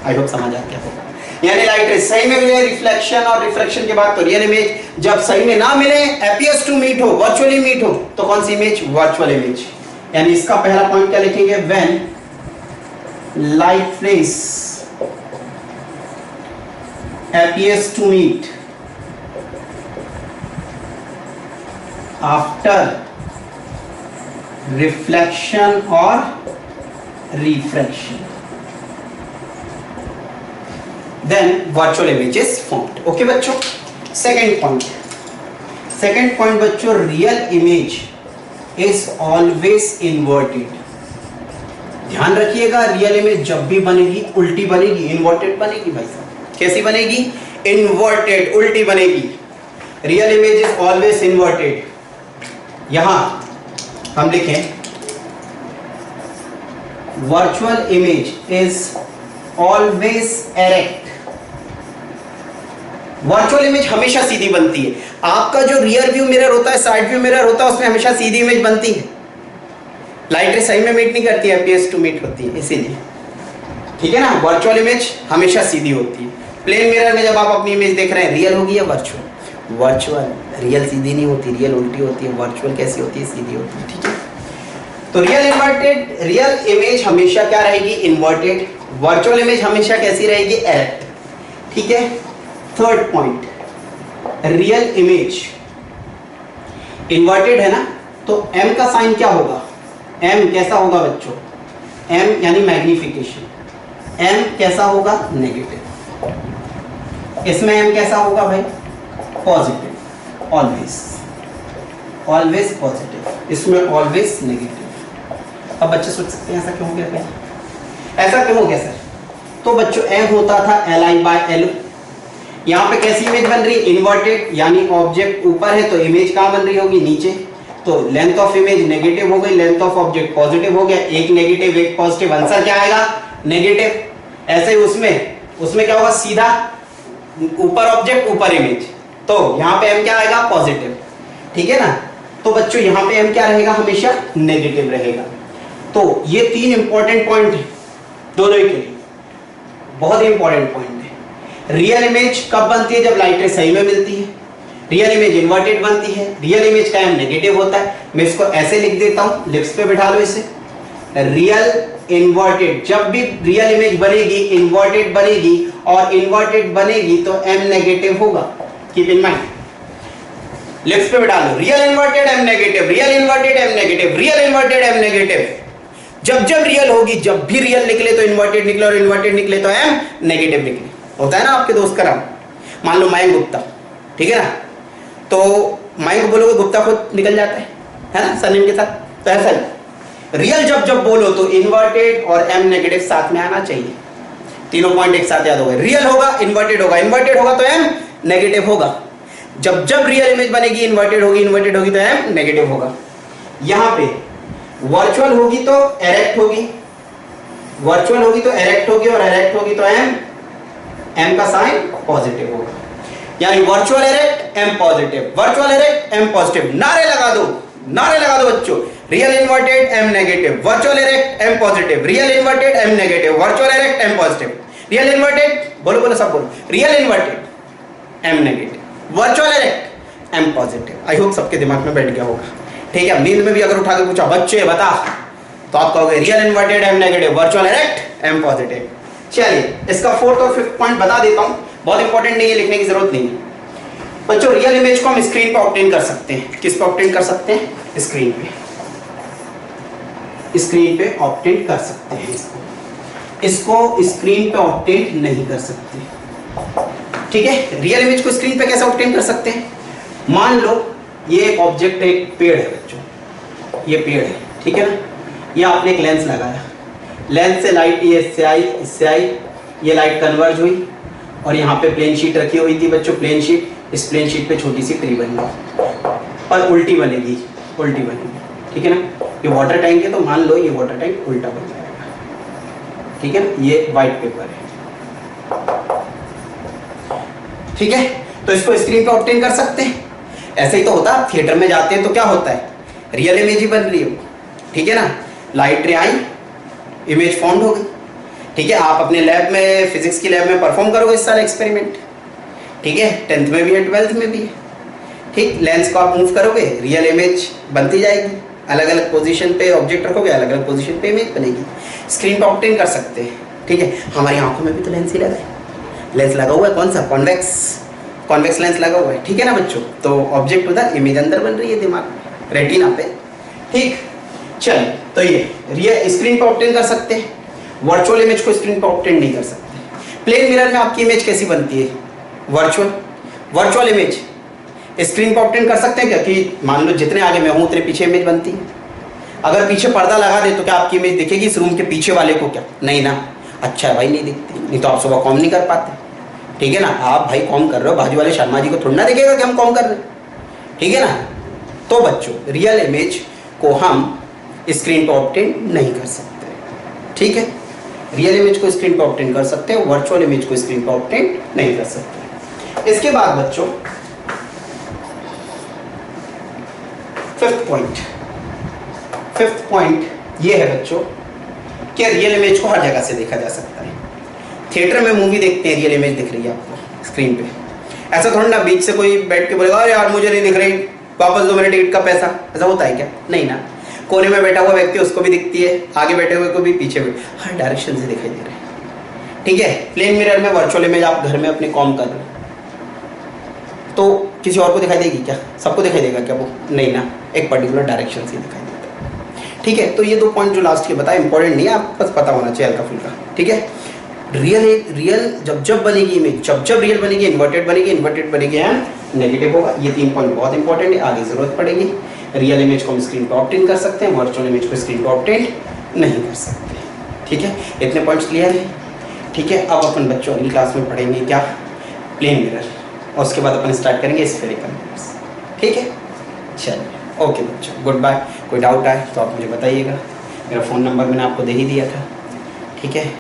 आई होप समझ आ गया होगा। यानी लाइट रे सही में मिले रिफ्लेक्शन और रिफ्रैक्शन के बाद तो रियल इमेज, जब सही में ना मिले एपीएस टू मीट हो, वर्चुअली मीट हो, तो कौन सी इमेज? Virtual image. यानी इसका पहला पॉइंट क्या लिखेंगे? When light rays appears to meet after reflection और refraction, then virtual image is formed. Okay बच्चों, second point बच्चों, real image is always inverted. ध्यान रखिएगा, रियल इमेज जब भी बनेगी उल्टी बनेगी, इन्वर्टेड बनेगी भाई साहब। कैसी बनेगी? इन्वर्टेड, उल्टी बनेगी। Real image is always inverted. यहां हम लिखें virtual image is always erect. Virtual image हमेशा सीधी बनती है। आपका जो रियर व्यू मिरर होता है, साइड व्यू मिरर होता है, उसमें हमेशा सीधी इमेज बनती है। लाइट रे सही में मीट नहीं करती है, एपीएस टू मीट होती है, इसीलिए। ठीक है ना, वर्चुअल इमेज हमेशा सीधी होती है। प्लेन मिरर में जब आप अपनी इमेज देख रहे हैं, रियल होगी या वर्चुअल? वर्चुअल। रियल सीधी नहीं होती, रियल उल्टी होती है। वर्चुअल कैसी होती है? सीधी होती है। ठीक है, तो रियल इमेज हमेशा क्या रहेगी? इन्वर्टेड। वर्चुअल इमेज हमेशा कैसी रहेगी? एरेक्ट। ठीक है, third point, real image inverted है ना, तो m का साइन क्या होगा? m कैसा होगा बच्चों? m यानी मैग्निफिकेशन। m कैसा होगा? नेगेटिव। इसमें m कैसा होगा भाई? पॉजिटिव। Always positive. इसमें ऑलवेज नेगेटिव। अब बच्चे सोच सकते हैं ऐसा क्यों हो गया भाई? ऐसा क्यों हो गया सर? तो बच्चों m होता था Li/L। यहाँ पे कैसी इमेज बन रही है? इन्वर्टेड, यानी ऑब्जेक्ट ऊपर है तो इमेज कहाँ बन रही होगी? नीचे। तो लेंथ ऑफ इमेज नेगेटिव हो गई, लेंथ ऑफ ऑब्जेक्ट पॉजिटिव हो गया। एक नेगेटिव एक पॉजिटिव, आंसर क्या आएगा? नेगेटिव। ऐसे ही उसमें क्या होगा? सीधा ऊपर ऑब्जेक्ट ऊपर इमेज, तो यहाँ पे m क्या आएगा? पॉजिटिव। ठीक है ना, तो बच्चों यहाँ पे m क्या रहेगा? हमेशा नेगेटिव रहेगा। तो ये 3 इंपॉर्टेंट पॉइंट है दोनों के लिए, बहुत ही इंपॉर्टेंट पॉइंट है। रियल इमेज कब बनती है? जब लाइट रे सही में मिलती है। रियल इमेज इन्वर्टेड बनती है। रियल इमेज का m नेगेटिव होता है। मैं इसको ऐसे लिख देता हूं, लिप्स पे बिठा लो इसे। रियल इन्वर्टेड, जब भी रियल इमेज बनेगी इन्वर्टेड बनेगी, और इन्वर्टेड बनेगी तो m नेगेटिव होगा। कीप इन माइंड, लिप्स पे बिठा लो। Real inverted m negative, real inverted m negative, real inverted m negative. जब रियल होगी, जब भी रियल निकले तो इन्वर्टेड निकले, और इन्वर्टेड निकले तो m नेगेटिव निकले। होता है ना आपके दोस्त का नाम, मान लो मयंक गुप्ता, ठीक है ना, तो मयंक बोलोगे गुप्ता खुद निकल जाता है ना सरनेम के साथ। तो ऐसा ही रियल जब बोलो तो इन्वर्टेड और m नेगेटिव साथ में आना चाहिए। तीनों पॉइंट एक साथ याद हो गए। रियल होगा इन्वर्टेड होगा, इन्वर्टेड होगा तो m नेगेटिव होगा। जब रियल इमेज बनेगी इन्वर्टेड होगी तो m नेगेटिव होगा। यहां पे वर्चुअल होगी तो एरेक्ट होगी, वर्चुअल होगी तो एरेक्ट होगी, और एरेक्ट होगी तो m का साइन पॉजिटिव होगा। यानी virtual erect m positive, virtual erect m positive. नारे लगा दो बच्चों। Real inverted m negative, virtual erect m positive, real inverted m negative, virtual erect m positive. Real inverted बोलो सब बोलो। Real inverted m negative, virtual erect m positive. I hope सबके दिमाग में बैठ गया होगा। ठीक है, नींद में भी अगर उठा के पूछा बच्चे बता, तो आप कहोगे real inverted m negative, virtual erect m positive. चलिए इसका 4th और 5th पॉइंट बता देता हूं, बहुत इंपॉर्टेंट नहीं है, लिखने की जरूरत नहीं है बच्चों। रियल इमेज को हम स्क्रीन पे ऑब्टेन कर सकते हैं। किस पे ऑब्टेन कर सकते हैं? स्क्रीन पे ऑब्टेन कर सकते हैं। इसको स्क्रीन पे ऑब्टेन नहीं कर सकते। ठीक है, रियल इमेज को स्क्रीन पे कैसे ऑब्टेन कर सकते हैं? मान लो ये एक ऑब्जेक्ट है, एक पेड़ है बच्चों, ये पेड़ है, ठीक है ना। ये आपने एक लेंस लगाया, लेंस से लाइट ये इससे आई, ये लाइट कन्वर्ज हुई, और यहाँ पे प्लेन शीट रखी हुई थी बच्चों, प्लेन शीट। इस प्लेन शीट पे छोटी सी ट्री बनी और उल्टी बनेगी, ठीक है ना। ये वाटर टैंक है, तो मान लो ये वाटर टैंक उल्टा बन जाएगा, ठीक है ना। ये वाइट पेपर है, ठीक है। तो इसको स्क्रीन पे ऑब्टेन कर सकते हैं। ऐसे ही तो होता है, थिएटर में जाते हैं तो क्या होता है? रियल इमेज ही बन रही है, ठीक है ना। लाइट रे आई, इमेज फॉर्म हो गई, ठीक है। आप अपने लैब में, फिजिक्स की लैब में परफॉर्म करोगे इस साल एक्सपेरिमेंट, ठीक है। 10th में भी है, 12th में भी है, ठीक। लेंस को आप मूव करोगे, रियल इमेज बनती जाएगी। अलग अलग पोजीशन पे ऑब्जेक्ट रखोगे, अलग अलग पोजीशन पे इमेज बनेगी। स्क्रीन पे ऑब्टेन कर सकते हैं, ठीक है। हमारी आंखों में भी तो लेंस ही लगा है, लेंस लगा हुआ है, कौन सा? कॉन्वेक्स लेंस लगा हुआ है, ठीक है ना बच्चों। तो ऑब्जेक्ट उधर, इमेज अंदर बन रही है दिमाग में, रेटिना पे, ठीक। चलिए, तो ये स्क्रीन पे ऑब्टेन कर सकते हैं। वर्चुअल इमेज को स्क्रीन पे ऑब्टेन नहीं कर सकते। प्लेन मिरर में आपकी इमेज कैसी बनती है? वर्चुअल इमेज स्क्रीन पे ऑब्टेन कर सकते हैं क्या? कि मान लो जितने आगे मैं हूं उतने पीछे इमेज बनती है। अगर पीछे पर्दा लगा दे तो क्या आपकी इमेज दिखेगी इस रूम के पीछे वाले को? क्या नहीं ना। अच्छा है भाई, नहीं दिखती, नहीं तो आप सुबह कॉम नहीं कर पाते, ठीक है ना। आप भाई कॉम कर रहे हो, बाजू वाले शर्मा जी को थोड़ा ना दिखेगा कि हम कॉम कर रहे हैं, ठीक है ना। तो बच्चों रियल इमेज को हम स्क्रीन पर ऑब्टेन नहीं कर सकते, ठीक है। रियल इमेज को स्क्रीन पर ऑब्टेन कर सकते हैं, वर्चुअल इमेज को स्क्रीन पर ऑब्टेन नहीं कर सकते। इसके बाद बच्चों फिफ्थ पॉइंट ये है बच्चों कि रियल इमेज को हर जगह से देखा जा सकता है। थिएटर में मूवी देखते हैं, रियल इमेज दिख रही है आपको स्क्रीन पे, ऐसा थोड़ा ना बीच से कोई बैठ के बोलेगा अरे यार मुझे नहीं दिख रही, वापस दो मेरे टिकट का पैसा, ऐसा होता है क्या? नहीं ना। कोने में बैठा हुआ व्यक्ति उसको भी दिखती है, आगे बैठे हुए को भी, पीछे भी, हर डायरेक्शन से दिखाई दे रहा है, ठीक है। प्लेन मिरर में वर्चुअल इमेज आप घर में अपने कॉम कर रहे हो तो किसी और को दिखाई देगी क्या? सबको दिखाई देगा क्या वो? नहीं ना, एक पर्टिकुलर डायरेक्शन से दिखाई देता है, ठीक है। तो ये 2 पॉइंट जो लास्ट के बताए इंपॉर्टेंट नहीं है, आपको बस पता होना चाहिए हल्का फुल्का, ठीक है। रियल जब बनेगी इमेज, जब रियल बनेगी, इन्वर्टेड बनेगी एंड नेगेटिव होगा। ये 3 पॉइंट बहुत इंपॉर्टेंट है, आगे जरूरत पड़ेगी। रियल इमेज को हम स्क्रीन पर ऑब्टेन कर सकते हैं, वर्चुअल इमेज को स्क्रीन पर ऑब्टेन नहीं कर सकते, ठीक है। इतने पॉइंट्स क्लियर है, ठीक है। अब अपन बच्चों अगली क्लास में पढ़ेंगे क्या? प्लेन मिरर, और उसके बाद अपन स्टार्ट करेंगे स्फेरिकल मिरर्स, ठीक है। चलिए ओके बच्चों, गुड बाय। कोई डाउट आए तो आप मुझे बताइएगा, मेरा फ़ोन नंबर मैंने आपको दे ही दिया था, ठीक है।